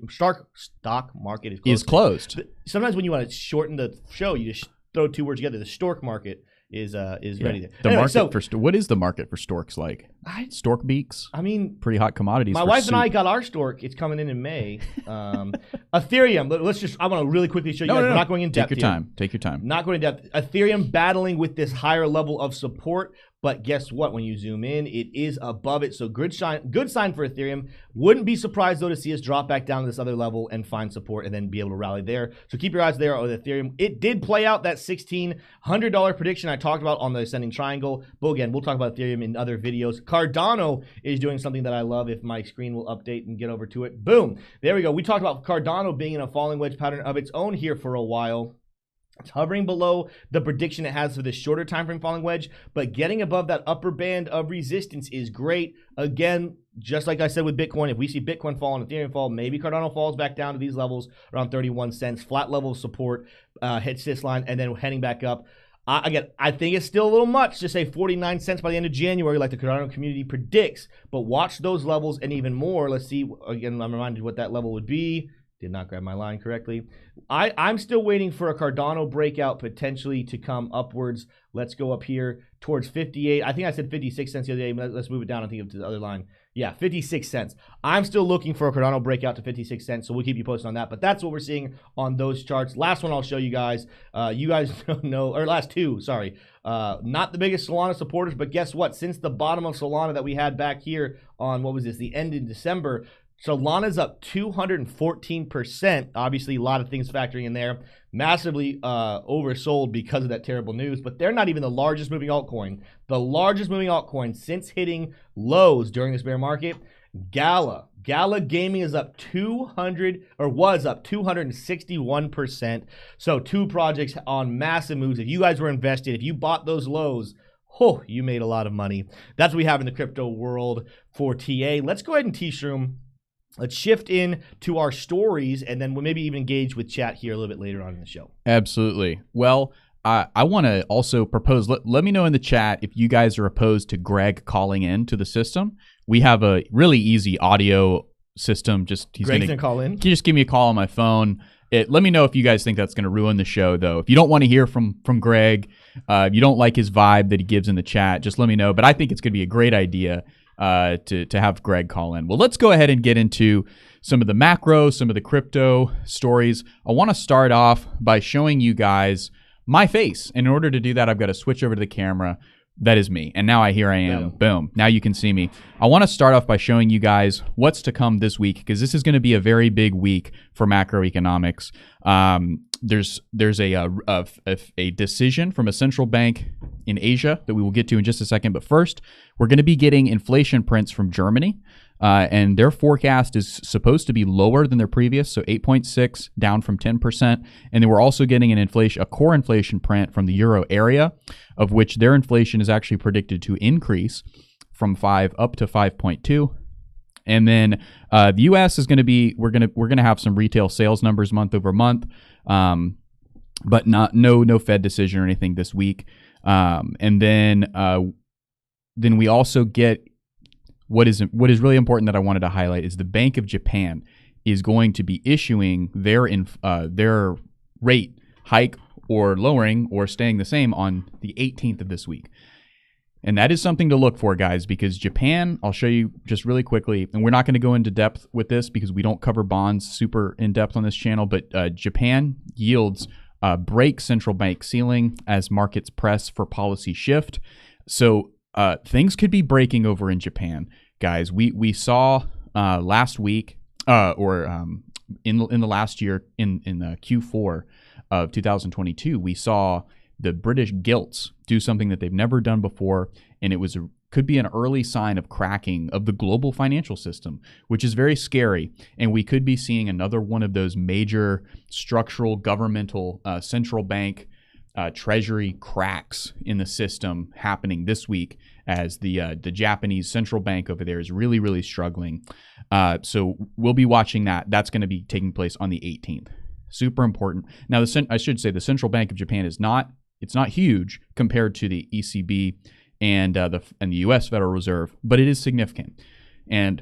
[SPEAKER 1] is closed. Sometimes when you want to shorten the show, you just throw two words together. The stork market is ready there.
[SPEAKER 2] The market for what is the market for storks like? Stork beaks?
[SPEAKER 1] I mean,
[SPEAKER 2] pretty hot commodities.
[SPEAKER 1] My wife and I got our stork. It's coming in May. Ethereum. I want to really quickly show you guys. We're not going in depth.
[SPEAKER 2] Take your time.
[SPEAKER 1] Not going in depth. Ethereum battling with this higher level of support. But guess what? When you zoom in, it is above it. So good sign for Ethereum. Wouldn't be surprised, though, to see us drop back down to this other level and find support and then be able to rally there. So keep your eyes there on Ethereum. It did play out that $1,600 prediction I talked about on the ascending triangle. But again, we'll talk about Ethereum in other videos. Cardano is doing something that I love. If my screen will update and get over to it. Boom. There we go. We talked about Cardano being in a falling wedge pattern of its own here for a while. It's hovering below the prediction it has for this shorter time frame falling wedge, but getting above that upper band of resistance is great. Again, just like I said with Bitcoin, if we see Bitcoin fall and Ethereum fall, maybe Cardano falls back down to these levels around 31 cents. Flat level of support, hits this line, and then heading back up. Again, I think it's still a little much to say 49 cents by the end of January like the Cardano community predicts, but watch those levels and even more. Let's see. Again, I'm reminded what that level would be. Did not grab my line correctly. I'm still waiting for a Cardano breakout potentially to come upwards. Let's go up here towards 58. I think I said 56 cents the other day. Let's move it down. I think to the other line. Yeah, 56 cents. I'm still looking for a Cardano breakout to 56 cents, so we'll keep you posted on that. But that's what we're seeing on those charts. Last one I'll show you guys. You guys don't know, or last two, sorry. Not the biggest Solana supporters, but guess what? Since the bottom of Solana that we had back here on, what was this, the end in December, Solana's up 214%. Obviously, a lot of things factoring in there. Massively oversold because of that terrible news, but they're not even the largest moving altcoin. The largest moving altcoin since hitting lows during this bear market, Gala. Gala Gaming is up 261%. So two projects on massive moves. If you guys were invested, if you bought those lows, oh, you made a lot of money. That's what we have in the crypto world for TA. Let's go ahead and T-Shroom. Let's shift in to our stories, and then we'll maybe even engage with chat here a little bit later on in the show.
[SPEAKER 2] Absolutely. Well, I want to also propose, let me know in the chat if you guys are opposed to Greg calling in to the system. We have a really easy audio system. He's
[SPEAKER 1] Greg's gonna call in.
[SPEAKER 2] Can you just give me a call on my phone? Let me know if you guys think that's going to ruin the show, though. If you don't want to hear from Greg, if you don't like his vibe that he gives in the chat, just let me know. But I think it's going to be a great idea to have Greg call in. Well, let's go ahead and get into some of the macro, some of the crypto stories. I want to start off by showing you guys my face. And in order to do that, I've got to switch over to the camera. That is me. And now here I am. Boom. Now you can see me. I want to start off by showing you guys what's to come this week, because this is going to be a very big week for macroeconomics. There's a decision from a central bank in Asia that we will get to in just a second. But first, we're going to be getting inflation prints from Germany. And their forecast is supposed to be lower than their previous, so 8.6, down from 10%. And then we're also getting a core inflation print from the Euro area, of which their inflation is actually predicted to increase from 5 up to 5.2. And then the U.S. is going to be we're going to have some retail sales numbers month over month, but no Fed decision or anything this week. And then we also get. What is really important that I wanted to highlight is the Bank of Japan is going to be issuing their rate hike or lowering or staying the same on the 18th of this week. And that is something to look for, guys, because Japan, I'll show you just really quickly, and we're not going to go into depth with this because we don't cover bonds super in depth on this channel, but Japan yields break central bank ceiling as markets press for policy shift. So things could be breaking over in Japan, guys. We saw last week, in the last year, in Q4 of 2022, we saw the British gilts do something that they've never done before, and it could be an early sign of cracking of the global financial system, which is very scary. And we could be seeing another one of those major structural governmental central bank treasury cracks in the system happening this week, as the Japanese central bank over there is really, really struggling. So we'll be watching that. That's going to be taking place on the 18th. Super important. Now, I should say the Central Bank of Japan it's not huge compared to the ECB and the U.S. Federal Reserve, but it is significant. And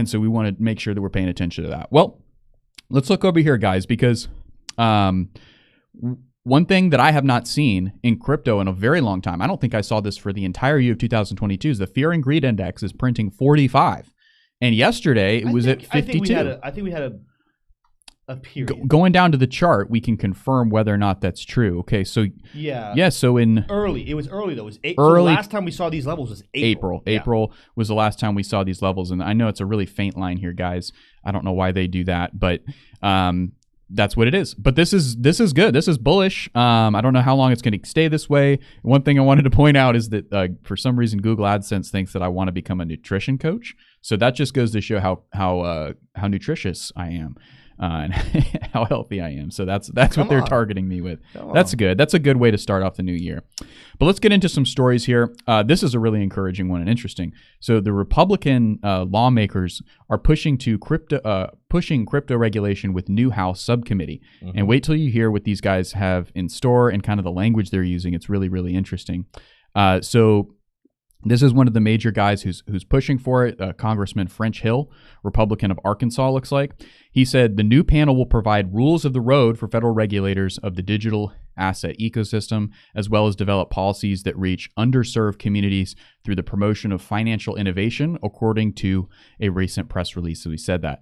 [SPEAKER 2] so we want to make sure that we're paying attention to that. Well, let's look over here, guys, because one thing that I have not seen in crypto in a very long time, I don't think I saw this for the entire year of 2022, is the Fear and Greed Index is printing 45. And yesterday it was at 52.
[SPEAKER 1] I think we had a period.
[SPEAKER 2] Going down to the chart, we can confirm whether or not that's true. Okay, so so
[SPEAKER 1] it was early though. It was early. So the last time we saw these levels was April.
[SPEAKER 2] April was the last time we saw these levels, and I know it's a really faint line here, guys. I don't know why they do that, but that's what it is. But this is good. This is bullish. I don't know how long it's going to stay this way. One thing I wanted to point out is that for some reason Google AdSense thinks that I want to become a nutrition coach. So that just goes to show how nutritious I am. And how healthy I am. So that's what they're targeting me with. That's good. That's a good way to start off the new year. But let's get into some stories here. This is a really encouraging one and interesting. So the Republican lawmakers are pushing crypto regulation with new House subcommittee. Mm-hmm. And wait till you hear what these guys have in store and kind of the language they're using. It's really, really interesting. So This is one of the major guys who's pushing for it, Congressman French Hill, Republican of Arkansas, looks like. He said the new panel will provide rules of the road for federal regulators of the digital asset ecosystem, as well as develop policies that reach underserved communities through the promotion of financial innovation, according to a recent press release. So he said that.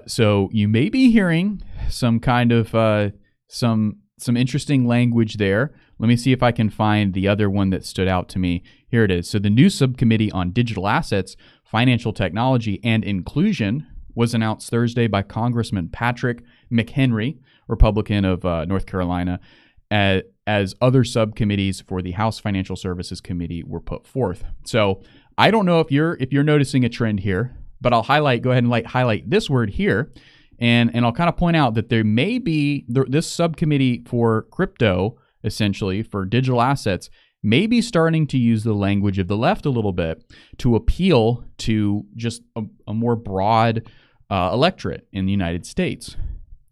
[SPEAKER 2] So you may be hearing some kind of some interesting language there. Let me see if I can find the other one that stood out to me. Here it is. So the new subcommittee on digital assets, financial technology, and inclusion was announced Thursday by Congressman Patrick McHenry, Republican of North Carolina, as other subcommittees for the House Financial Services Committee were put forth. So I don't know if you're noticing a trend here, but I'll go ahead and highlight this word here. And I'll kind of point out that there may be this subcommittee for crypto, essentially for digital assets, may be starting to use the language of the left a little bit to appeal to just a more broad electorate in the United States.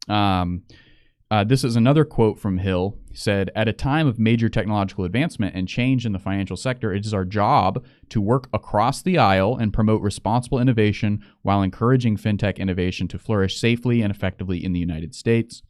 [SPEAKER 2] This is another quote from Hill. He said, "At a time of major technological advancement and change in the financial sector, it is our job to work across the aisle and promote responsible innovation while encouraging fintech innovation to flourish safely and effectively in the United States."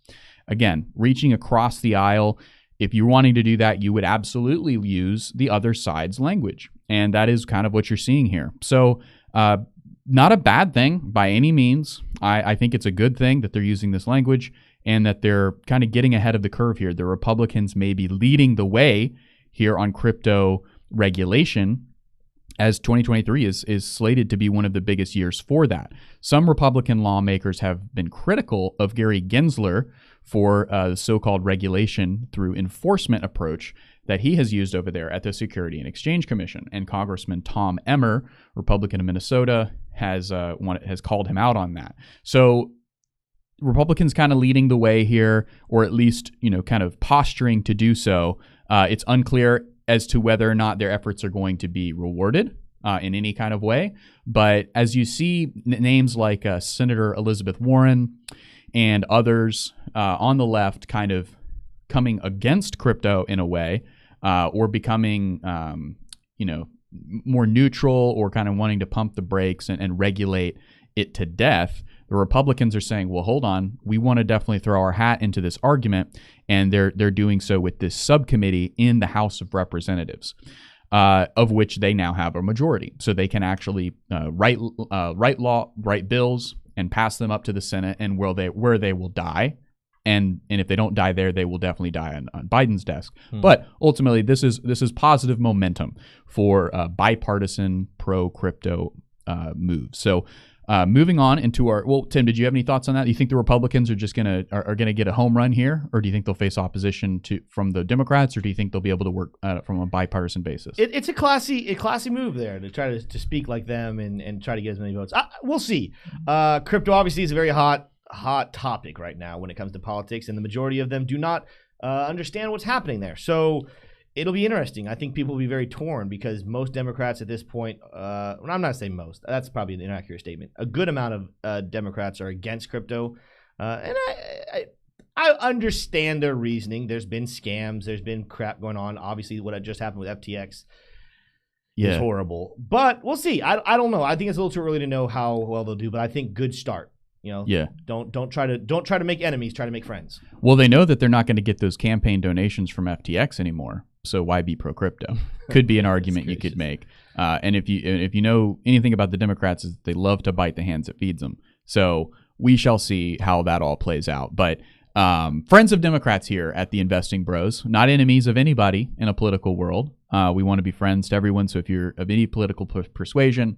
[SPEAKER 2] Again, reaching across the aisle. If you're wanting to do that, you would absolutely use the other side's language. And that is kind of what you're seeing here. So not a bad thing by any means. I think it's a good thing that they're using this language and that they're kind of getting ahead of the curve here. The Republicans may be leading the way here on crypto regulation, as 2023 is slated to be one of the biggest years for that. Some Republican lawmakers have been critical of Gary Gensler for the so-called regulation through enforcement approach that he has used over there at the Security and Exchange Commission. And Congressman Tom Emmer, Republican of Minnesota, has called him out on that. So Republicans kind of leading the way here, or at least, kind of posturing to do so. It's unclear as to whether or not their efforts are going to be rewarded in any kind of way. But as you see names like Senator Elizabeth Warren and others on the left kind of coming against crypto in a way, or becoming, more neutral, or kind of wanting to pump the brakes and regulate it to death, the Republicans are saying, well, hold on, we want to definitely throw our hat into this argument, and they're doing so with this subcommittee in the House of Representatives, of which they now have a majority. So they can actually write bills and pass them up to the Senate, and where they will die. And if they don't die there, they will definitely die on Biden's desk. But ultimately, this is positive momentum for bipartisan pro-crypto moves. So moving on into Tim, did you have any thoughts on that? Do you think the Republicans are just gonna get a home run here, or do you think they'll face opposition from the Democrats, or do you think they'll be able to work from a bipartisan basis?
[SPEAKER 1] It's a classy move there to try to speak like them and try to get as many votes. We'll see. Crypto obviously is a very hot topic right now when it comes to politics, and the majority of them do not understand what's happening there. So it'll be interesting. I think people will be very torn because most Democrats at this point, I'm not saying most, that's probably an inaccurate statement. A good amount of Democrats are against crypto. And I understand their reasoning. There's been scams. There's been crap going on. Obviously, what had just happened with FTX is horrible. But we'll see. I don't know. I think it's a little too early to know how well they'll do, but I think good start. Don't try to make enemies. Try to make friends.
[SPEAKER 2] Well, they know that they're not going to get those campaign donations from FTX anymore. So why be pro crypto? Could be an argument you could make. And if you know anything about the Democrats, is they love to bite the hands that feeds them. So we shall see how that all plays out. But friends of Democrats here at the Investing Bros, not enemies of anybody in a political world. We want to be friends to everyone. So if you're of any political persuasion,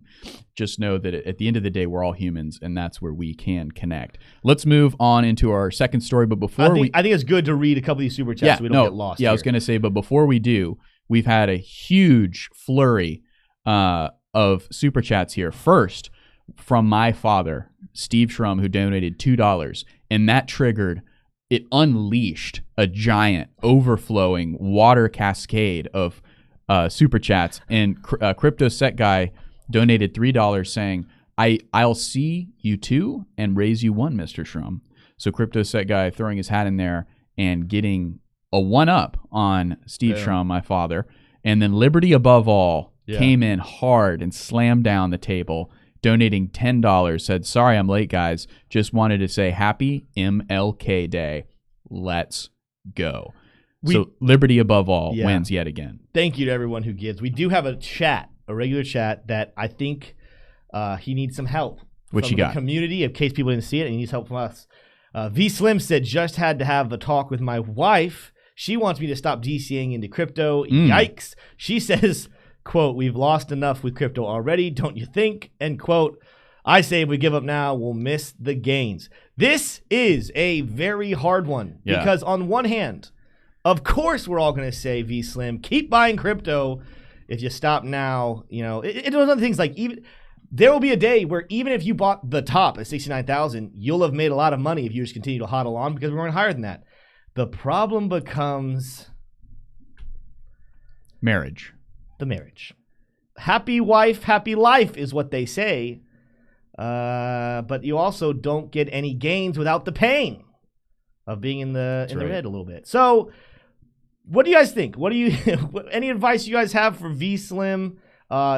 [SPEAKER 2] just know that at the end of the day, we're all humans, and that's where we can connect. Let's move on into our second story. But before I think
[SPEAKER 1] it's good to read a couple of these super chats so we don't get lost.
[SPEAKER 2] I was going to say, but before we do, we've had a huge flurry of super chats here. First, from my father, Steve Shrum, who donated $2, and that triggered. It unleashed a giant, overflowing water cascade of super chats. And Crypto Set Guy donated $3 saying, I'll see you two and raise you one, Mr. Shrum. So Crypto Set Guy throwing his hat in there and getting a one-up on Steve Shrum, my father. And then Liberty Above All came in hard and slammed down the table, donating $10, said, "Sorry I'm late, guys. Just wanted to say happy MLK Day. Let's go." So liberty above all wins yet again.
[SPEAKER 1] Thank you to everyone who gives. We do have a regular chat that I think he needs some help
[SPEAKER 2] from
[SPEAKER 1] the community in case people didn't see it, and he needs help from us. V Slim said, just had to have a talk with my wife. She wants me to stop DCing into crypto. Yikes. She says, quote, "We've lost enough with crypto already, don't you think?" End quote. I say if we give up now, we'll miss the gains. This is a very hard one because on one hand, of course we're all going to say, V Slim, keep buying crypto. If you stop now, it's one of the things like even there will be a day where even if you bought the top at 69,000, you'll have made a lot of money if you just continue to hodl on because we're going higher than that. The problem becomes
[SPEAKER 2] marriage.
[SPEAKER 1] The marriage. Happy wife, happy life is what they say. But you also don't get any gains without the pain of being in the red a little bit. So what do you guys think? Any advice you guys have for V Slim?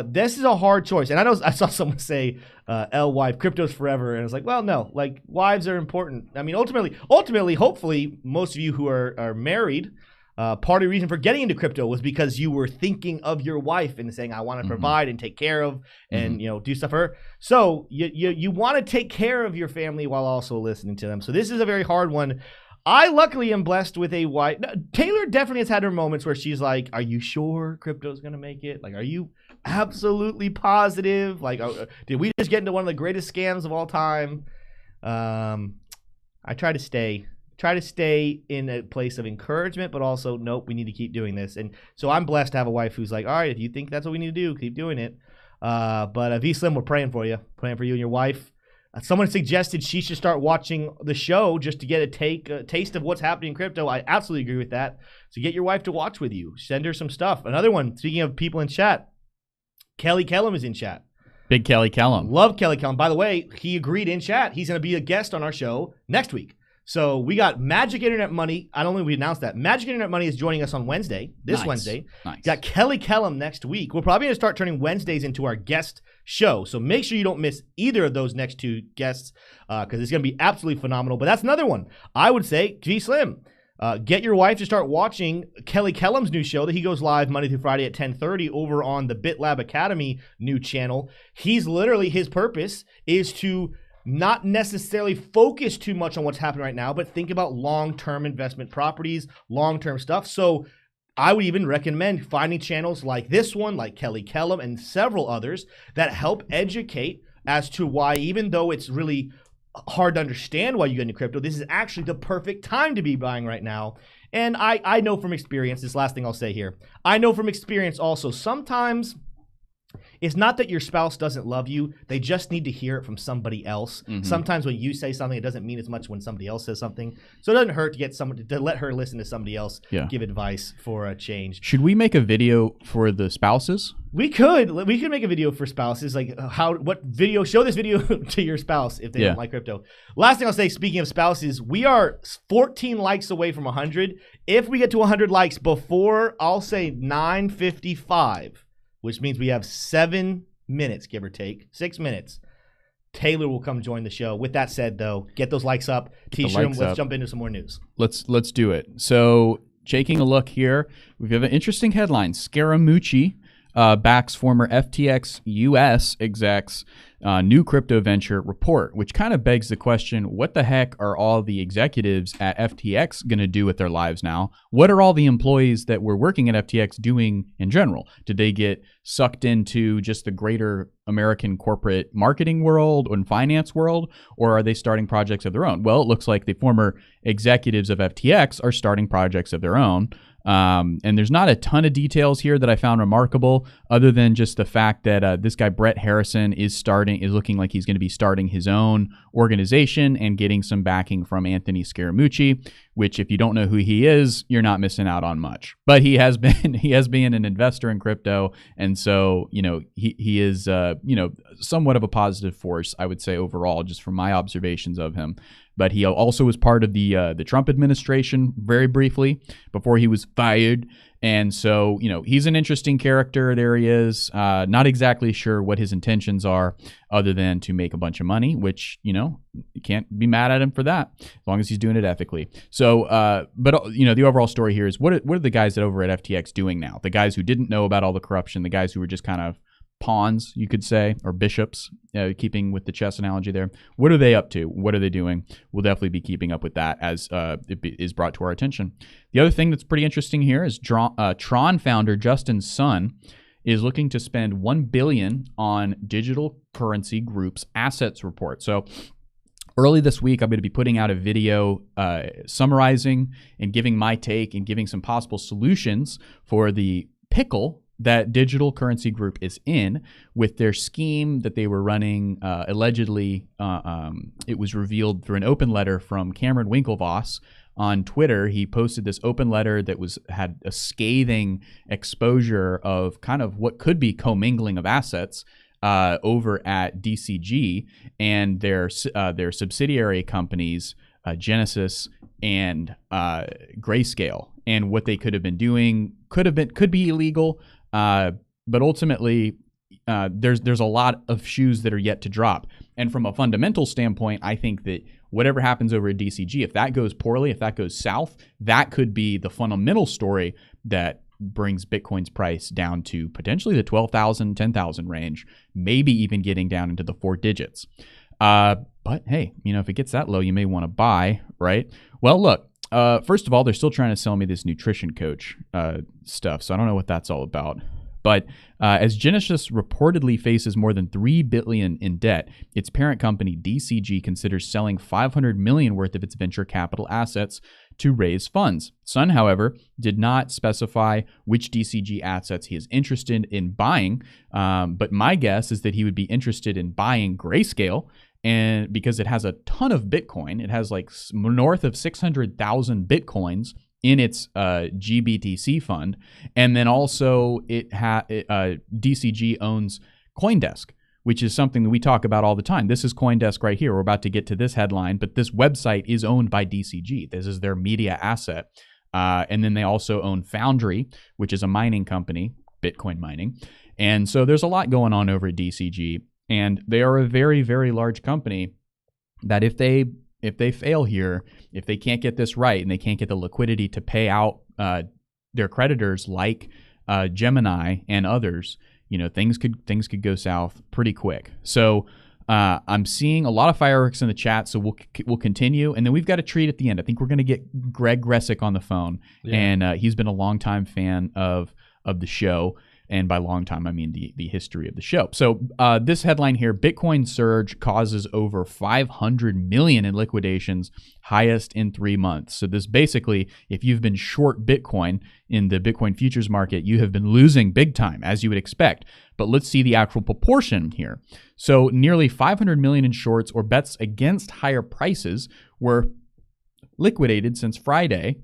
[SPEAKER 1] This is a hard choice. And I know I saw someone say, L wife, crypto's forever. And I was like, well, no, like wives are important. I mean, ultimately, hopefully most of you who are married, part of the reason for getting into crypto was because you were thinking of your wife and saying, I want to provide and take care of and, do stuff for her. So you want to take care of your family while also listening to them. So this is a very hard one. I luckily am blessed with a wife. Taylor definitely has had her moments where she's like, are you sure crypto's going to make it? Like, are you absolutely positive? Like, did we just get into one of the greatest scams of all time? I try to stay in a place of encouragement, but also, nope, we need to keep doing this. And so I'm blessed to have a wife who's like, all right, if you think that's what we need to do, keep doing it. But V Slim, we're praying for you and your wife. Someone suggested she should start watching the show just to get a taste of what's happening in crypto. I absolutely agree with that. So get your wife to watch with you. Send her some stuff. Another one, speaking of people in chat, Kelly Kellum is in chat.
[SPEAKER 2] Big Kelly Kellum.
[SPEAKER 1] Love Kelly Kellum. By the way, he agreed in chat. He's going to be a guest on our show next week. So we got Magic Internet Money. I don't think we announced that. Magic Internet Money is joining us on Wednesday, Wednesday.
[SPEAKER 2] Nice.
[SPEAKER 1] Got Kelly Kellum next week. We're probably going to start turning Wednesdays into our guest show. So make sure you don't miss either of those next two guests because it's going to be absolutely phenomenal. But that's another one. I would say, G Slim, get your wife to start watching Kelly Kellum's new show that he goes live Monday through Friday at 10:30 over on the BitLab Academy new channel. His purpose is to not necessarily focus too much on what's happening right now, but think about long-term investment properties, long-term stuff. So I would even recommend finding channels like this one, like Kelly Kellum and several others that help educate as to why, even though it's really hard to understand why you get into crypto, this is actually the perfect time to be buying right now. And I know from experience, this last thing I'll say here, I know from experience also, sometimes it's not that your spouse doesn't love you. They just need to hear it from somebody else. Sometimes when you say something, it doesn't mean as much when somebody else says something. So it doesn't hurt to get someone to let her listen to somebody else give advice for a change.
[SPEAKER 2] Should we make a video for the spouses?
[SPEAKER 1] We could make a video for spouses, like show this video to your spouse if they don't like crypto. Last thing I'll say, speaking of spouses, we are 14 likes away from 100. If we get to 100 likes before, I'll say 9:55. Which means we have 7 minutes, give or take, 6 minutes. Taylor will come join the show. With that said, though, get those likes up. T-shirt, let's jump into some more news.
[SPEAKER 2] Let's do it. So, taking a look here, we have an interesting headline. Scaramucci backs former FTX US execs new crypto venture report, which kind of begs the question, what the heck are all the executives at FTX going to do with their lives now? What are all the employees that were working at FTX doing in general? Did they get sucked into just the greater American corporate marketing world and finance world, or are they starting projects of their own? Well, it looks like the former executives of FTX are starting projects of their own. And there's not a ton of details here that I found remarkable, other than just the fact that this guy Brett Harrison is looking like he's going to be starting his own organization and getting some backing from Anthony Scaramucci, which, if you don't know who he is, you're not missing out on much. But he has been an investor in crypto, and so he is somewhat of a positive force, I would say, overall, just from my observations of him. but he also was part of the Trump administration very briefly before he was fired. And so, he's an interesting character. There he is. Not exactly sure what his intentions are other than to make a bunch of money, which, you can't be mad at him for that as long as he's doing it ethically. So, but the overall story here is what are the guys over at FTX doing now? The guys who didn't know about all the corruption, the guys who were just kind of pawns, you could say, or bishops, keeping with the chess analogy there. What are they up to? What are they doing? We'll definitely be keeping up with that as it is brought to our attention. The other thing that's pretty interesting here is Tron founder Justin Sun is looking to spend $1 billion on digital currency group's assets report. So early this week, I'm going to be putting out a video summarizing and giving my take and giving some possible solutions for the pickle that Digital Currency Group is in with their scheme that they were running. Allegedly, it was revealed through an open letter from Cameron Winklevoss on Twitter. He posted this open letter that had a scathing exposure of kind of what could be commingling of assets over at DCG and their subsidiary companies, Genesis and Grayscale, and what they could have been doing could be illegal. But ultimately, there's a lot of shoes that are yet to drop. And from a fundamental standpoint, I think that whatever happens over at DCG, if that goes poorly, if that goes south, that could be the fundamental story that brings Bitcoin's price down to potentially the 12,000, 10,000 range, maybe even getting down into the 4 digits. But hey, if it gets that low, you may want to buy, right? Well, look. First of all, they're still trying to sell me this nutrition coach stuff, so I don't know what that's all about. But as Genesis reportedly faces more than $3 billion in debt, its parent company DCG considers selling $500 million worth of its venture capital assets to raise funds. Sun, however, did not specify which DCG assets he is interested in buying, but my guess is that he would be interested in buying Grayscale. And because it has a ton of Bitcoin, it has like north of 600,000 Bitcoins in its GBTC fund. And then also DCG owns CoinDesk, which is something that we talk about all the time. This is CoinDesk right here. We're about to get to this headline, but this website is owned by DCG. This is their media asset. And then they also own Foundry, which is a mining company, Bitcoin mining. And so there's a lot going on over at DCG. And they are a very, very large company that if they fail here, if they can't get this right and they can't get the liquidity to pay out their creditors like Gemini and others, things could go south pretty quick. So I'm seeing a lot of fireworks in the chat, so we'll continue, and then we've got a treat at the end. I think we're going to get Greg Gressick on the phone, and he's been a longtime fan of the show. And by long time, I mean the history of the show. So this headline here, Bitcoin surge causes over 500 million in liquidations, highest in 3 months. So this basically, if you've been short Bitcoin in the Bitcoin futures market, you have been losing big time, as you would expect. But let's see the actual proportion here. So nearly 500 million in shorts or bets against higher prices were liquidated since Friday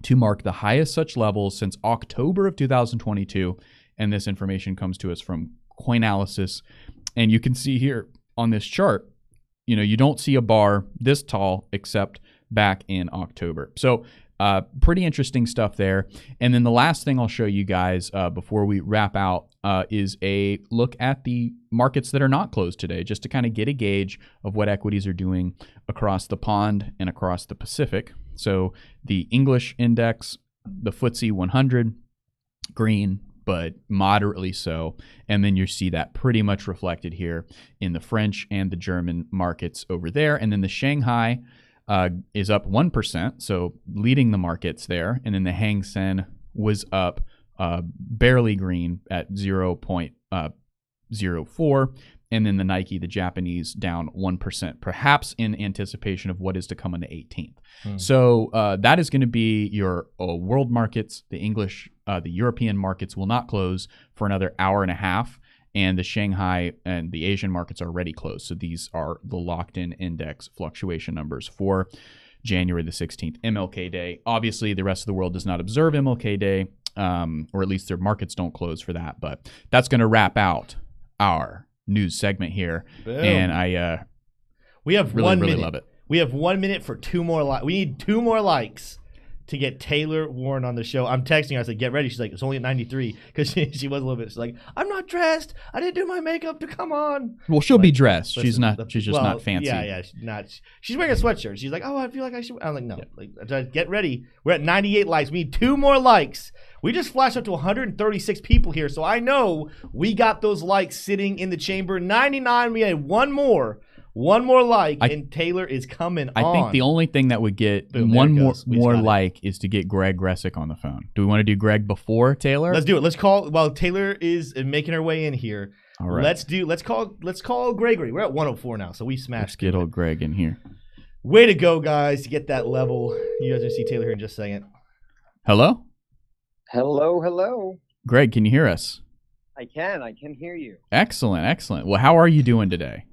[SPEAKER 2] to mark the highest such levels since October of 2022. And this information comes to us from Coinalysis. And you can see here on this chart, you don't see a bar this tall except back in October. So pretty interesting stuff there. And then the last thing I'll show you guys before we wrap out is a look at the markets that are not closed today, just to kind of get a gauge of what equities are doing across the pond and across the Pacific. So the English index, the FTSE 100, green, but moderately so. And then you see that pretty much reflected here in the French and the German markets over there. And then the Shanghai is up 1%, so leading the markets there. And then the Hang Seng was up barely green at 0.04. And then the Nike, the Japanese, down 1%, perhaps in anticipation of what is to come on the 18th. So that is going to be your world markets. The English, the European markets will not close for another hour and a half. And the Shanghai and the Asian markets are already closed. So these are the locked-in index fluctuation numbers for January the 16th, MLK Day. Obviously, the rest of the world does not observe MLK Day, or at least their markets don't close for that. But that's going to wrap out our news segment here.
[SPEAKER 1] Boom.
[SPEAKER 2] And I
[SPEAKER 1] we have
[SPEAKER 2] really,
[SPEAKER 1] 1
[SPEAKER 2] really
[SPEAKER 1] minute.
[SPEAKER 2] love it.
[SPEAKER 1] We have 1 minute for 2 more likes. We need 2 more likes to get Taylor Warren on the show. I'm texting her. I said, get ready. She's like, it's only at 93 because she was a little bit. She's like, I'm not dressed. I didn't do my makeup to come on.
[SPEAKER 2] Well, she'll be dressed.
[SPEAKER 1] Listen,
[SPEAKER 2] She's just not fancy.
[SPEAKER 1] Yeah. She's wearing a sweatshirt. She's like, oh, I feel like I should. I'm like, no. Like, get ready. We're at 98 likes. We need 2 more likes. We just flashed up to 136 people here. So I know we got those likes sitting in the chamber. 99. We had 1 more. 1 more like, and Taylor is coming on.
[SPEAKER 2] I think the only thing that would get one more like is to get Greg Resick on the phone. Do we want to do Greg before Taylor?
[SPEAKER 1] Let's do it. Let's call while Taylor is making her way in here.
[SPEAKER 2] All right.
[SPEAKER 1] Let's call Gregory. We're at 104 now, so we smashed.
[SPEAKER 2] Let's get old Greg in here.
[SPEAKER 1] Way to go, guys, to get that level. You guys will see Taylor here in just a second.
[SPEAKER 2] Hello?
[SPEAKER 3] Hello.
[SPEAKER 2] Greg, can you hear us?
[SPEAKER 3] I can hear you.
[SPEAKER 2] Excellent. Well, how are you doing today?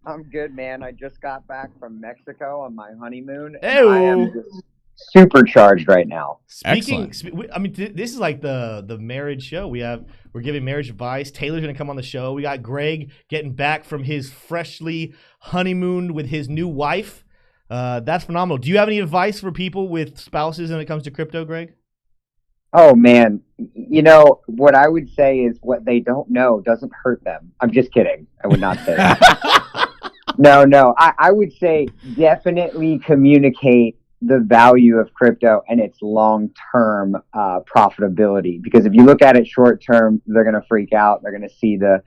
[SPEAKER 3] I'm good, man. I just got back from Mexico on my honeymoon.
[SPEAKER 1] And
[SPEAKER 3] I am just supercharged right now.
[SPEAKER 2] Excellent.
[SPEAKER 1] I mean, this is like the marriage show. We're giving marriage advice. Taylor's gonna come on the show. We got Greg getting back from his freshly honeymoon with his new wife. That's phenomenal. Do you have any advice for people with spouses when it comes to crypto, Greg?
[SPEAKER 3] Oh, man. You know, what I would say is what they don't know doesn't hurt them. I'm just kidding. I would not say that. No. I would say definitely communicate the value of crypto and its long-term profitability. Because if you look at it short-term, they're going to freak out. They're going to see the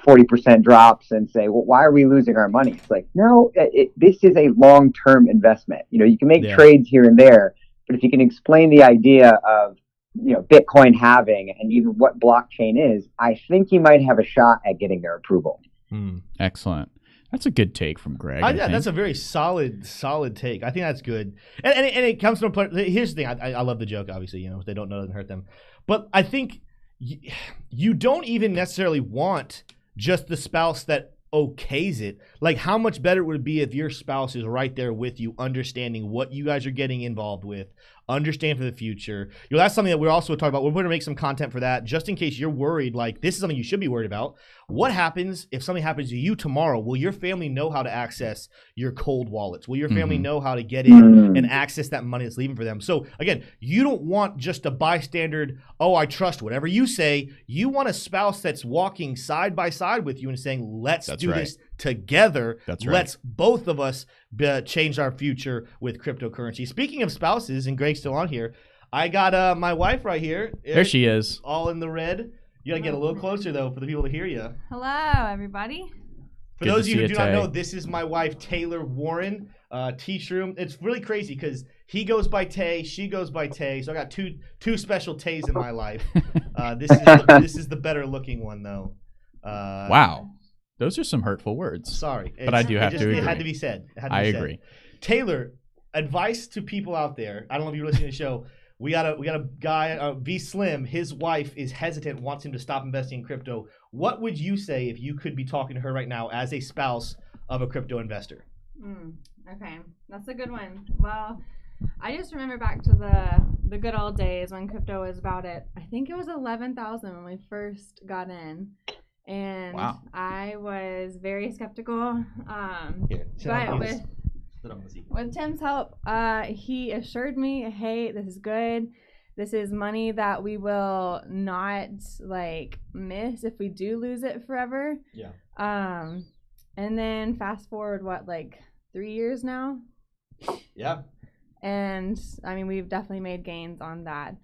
[SPEAKER 3] 40% drops and say, well, why are we losing our money? It's like, no, this is a long-term investment. You know, you can make trades here and there, but if you can explain the idea of, Bitcoin halving and even what blockchain is, I think you might have a shot at getting their approval.
[SPEAKER 2] Excellent. That's a good take from Greg.
[SPEAKER 1] Yeah, that's a very solid take. I think that's good. And it comes from here's the thing. I love the joke, obviously. If they don't know, it doesn't hurt them. But I think you don't even necessarily want just the spouse that okays it. Like, how much better would it be if your spouse is right there with you, understanding what you guys are getting involved with, understand for the future. That's something that we're also talking about. We're going to make some content for that, just in case you're worried. Like, this is something you should be worried about. What happens if something happens to you tomorrow? Will your family know how to access your cold wallets? Will your family know how to get in and access that money that's leaving for them? So again, you don't want just a bystander, oh, I trust whatever you say. You want a spouse that's walking side by side with you and saying, let's do this together. Let's both of us change our future with cryptocurrency. Speaking of spouses, and Greg's still on here, I got my wife right here.
[SPEAKER 2] There she is.
[SPEAKER 1] All in the red. You got to get a little closer, though, for the people to hear you.
[SPEAKER 4] Hello, everybody.
[SPEAKER 1] For those of you who do not know, this is my wife, Taylor Warren, T-Shroom. It's really crazy because he goes by Tay, she goes by Tay. So I got two special Tays in my life. This is the better looking one, though.
[SPEAKER 2] Wow. Those are some hurtful words.
[SPEAKER 1] Sorry.
[SPEAKER 2] But I do have to agree.
[SPEAKER 1] It had to be said.
[SPEAKER 2] I agree.
[SPEAKER 1] Taylor, advice to people out there. I don't know if you're listening to the show. We got a guy, V Slim. His wife is hesitant, wants him to stop investing in crypto. What would you say if you could be talking to her right now as a spouse of a crypto investor?
[SPEAKER 4] Okay, that's a good one. Well, I just remember back to the good old days when crypto was about it. I think it was 11,000 when we first got in, and
[SPEAKER 2] wow.
[SPEAKER 4] I was very skeptical.
[SPEAKER 1] Here,
[SPEAKER 4] with Tim's help, he assured me, hey, this is good. This is money that we will not miss if we do lose it forever.
[SPEAKER 1] Yeah.
[SPEAKER 4] And then fast forward, 3 years now?
[SPEAKER 1] Yeah.
[SPEAKER 4] And I mean, we've definitely made gains on that.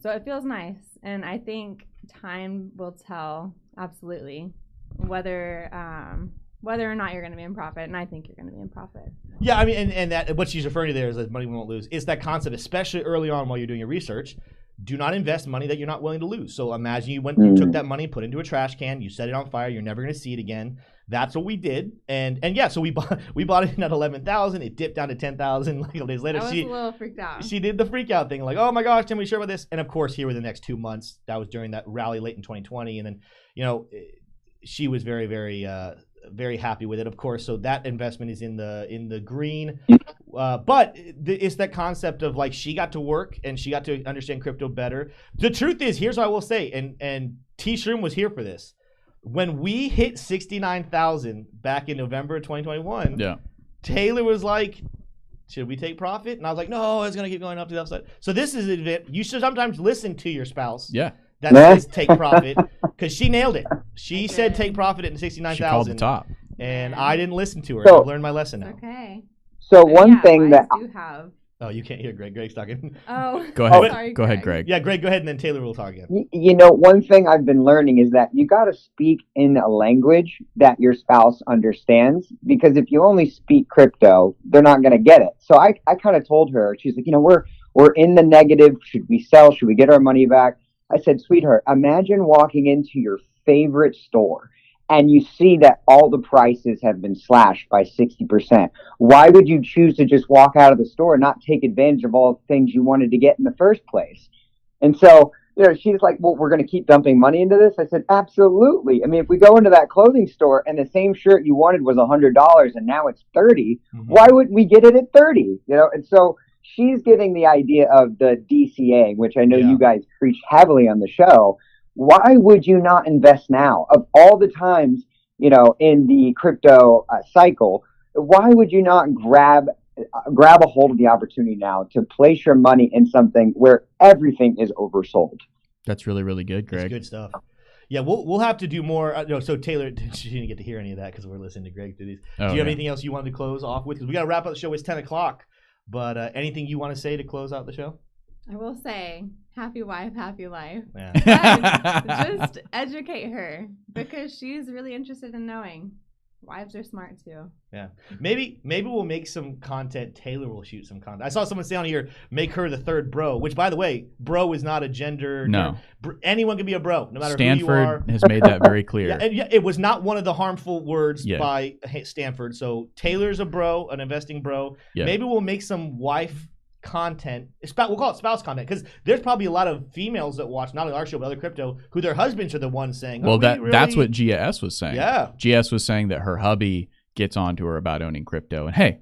[SPEAKER 4] So it feels nice. And I think time will tell absolutely whether or not you're going to be in profit, and I think you're going to be in profit.
[SPEAKER 1] Yeah, I mean, and that what she's referring to there is that money we won't lose. It's that concept, especially early on while you're doing your research. Do not invest money that you're not willing to lose. So imagine you took that money, put it into a trash can, you set it on fire, you're never going to see it again. That's what we did, and yeah, so we bought it at 11,000. It dipped down to 10,000 like a couple days later.
[SPEAKER 4] I was a little freaked out.
[SPEAKER 1] She did the freak out thing, like, oh my gosh, can we sure about this? And of course, here were the next 2 months. That was during that rally late in 2020, and then she was very, very. Very happy with it, of course. So that investment is in the green. But it's that concept of she got to work and she got to understand crypto better. The truth is, here's what I will say, and T-Shroom was here for this. When we hit 69,000 back in November of 2021, Taylor was like, should we take profit? And I was like, no, it's going to keep going up to the upside. So this is an event. You should sometimes listen to your spouse.
[SPEAKER 2] Yeah.
[SPEAKER 1] That says take profit, because she nailed it. She said take profit at 69,000.
[SPEAKER 2] She called the top.
[SPEAKER 1] And I didn't listen to her.
[SPEAKER 3] So-
[SPEAKER 1] I've learned my lesson now.
[SPEAKER 4] Okay.
[SPEAKER 3] So
[SPEAKER 4] But
[SPEAKER 3] one
[SPEAKER 4] yeah,
[SPEAKER 3] thing that
[SPEAKER 4] wives do have.
[SPEAKER 1] Oh, you can't hear Greg. Greg's talking.
[SPEAKER 4] Oh,
[SPEAKER 2] Go ahead.
[SPEAKER 4] sorry,
[SPEAKER 2] Go ahead, Greg.
[SPEAKER 1] Yeah, Greg, go ahead, and then Taylor will talk again.
[SPEAKER 3] one thing I've been learning is that you got to speak in a language that your spouse understands, because if you only speak crypto, they're not going to get it. So I kind of told her, she's like, we're in the negative. Should we sell? Should we get our money back? I said, sweetheart, imagine walking into your favorite store and you see that all the prices have been slashed by 60%. Why would you choose to just walk out of the store and not take advantage of all the things you wanted to get in the first place? And so, she's like, well, we're going to keep dumping money into this? I said, absolutely. I mean, if we go into that clothing store and the same shirt you wanted was $100 and now it's $30, why wouldn't we get it at $30? And so she's getting the idea of the DCA, which I know you guys preach heavily on the show. Why would you not invest now? Of all the times, in the crypto cycle, why would you not grab a hold of the opportunity now to place your money in something where everything is oversold?
[SPEAKER 2] That's really, really good, Greg.
[SPEAKER 1] That's good stuff. Yeah, we'll have to do more. So Taylor, she didn't get to hear any of that because we're listening to Greg do these. Do you have anything else you wanted to close off with? Because we got to wrap up the show. It's 10 o'clock. But anything you want to say to close out the show?
[SPEAKER 4] I will say, happy wife, happy life.
[SPEAKER 1] Yeah.
[SPEAKER 4] But just educate her, because she's really interested in knowing. Wives are smart too.
[SPEAKER 1] Yeah. Maybe we'll make some content. Taylor will shoot some content. I saw someone say on here, make her the third bro, which, by the way, bro is not a gender.
[SPEAKER 2] No.
[SPEAKER 1] Anyone can be a bro, no matter
[SPEAKER 2] Stanford
[SPEAKER 1] who you are.
[SPEAKER 2] has made that very clear.
[SPEAKER 1] It was not one of the harmful words by Stanford. So Taylor's a bro, an investing bro.
[SPEAKER 2] Yeah.
[SPEAKER 1] Maybe we'll make some wife content. We'll call it spouse content, because there's probably a lot of females that watch not only our show but other crypto who their husbands are the ones saying,
[SPEAKER 2] well, that's what GS was saying.
[SPEAKER 1] Yeah.
[SPEAKER 2] GS was saying that her hubby gets on to her about owning crypto, and hey,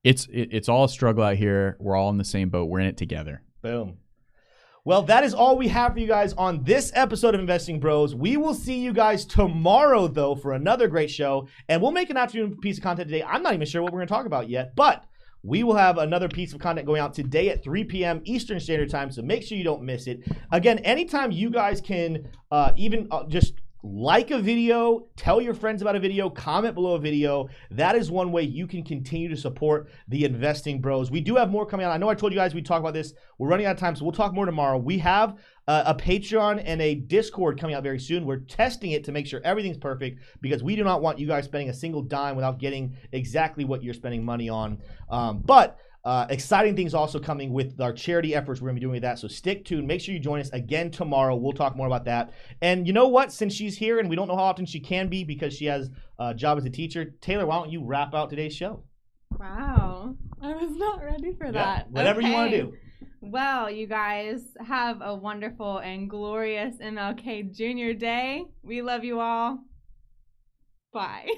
[SPEAKER 2] it's all a struggle out here. We're all in the same boat. We're in it together.
[SPEAKER 1] Boom. Well, that is all we have for you guys on this episode of Investing Bros. We will see you guys tomorrow, though, for another great show, and we'll make an afternoon piece of content today. I'm not even sure what we're going to talk about yet, but we will have another piece of content going out today at 3 p.m. Eastern Standard Time, so make sure you don't miss it. Again, anytime you guys can just like a video, tell your friends about a video, comment below a video. That is one way you can continue to support the Investing Bros. We do have more coming out. I know I told you guys we'd talk about this. We're running out of time, so we'll talk more tomorrow. We have a Patreon and a Discord coming out very soon. We're testing it to make sure everything's perfect, because we do not want you guys spending a single dime without getting exactly what you're spending money on. But exciting things also coming with our charity efforts. We're going to be doing that, so stick tuned. Make sure you join us again tomorrow. We'll talk more about that. And you know what? Since she's here, and we don't know how often she can be because she has a job as a teacher, Taylor, why don't you wrap out today's show?
[SPEAKER 4] Wow. I was not ready for that.
[SPEAKER 1] Whatever you want to do.
[SPEAKER 4] Well, you guys have a wonderful and glorious MLK Jr. Day. We love you all. Bye.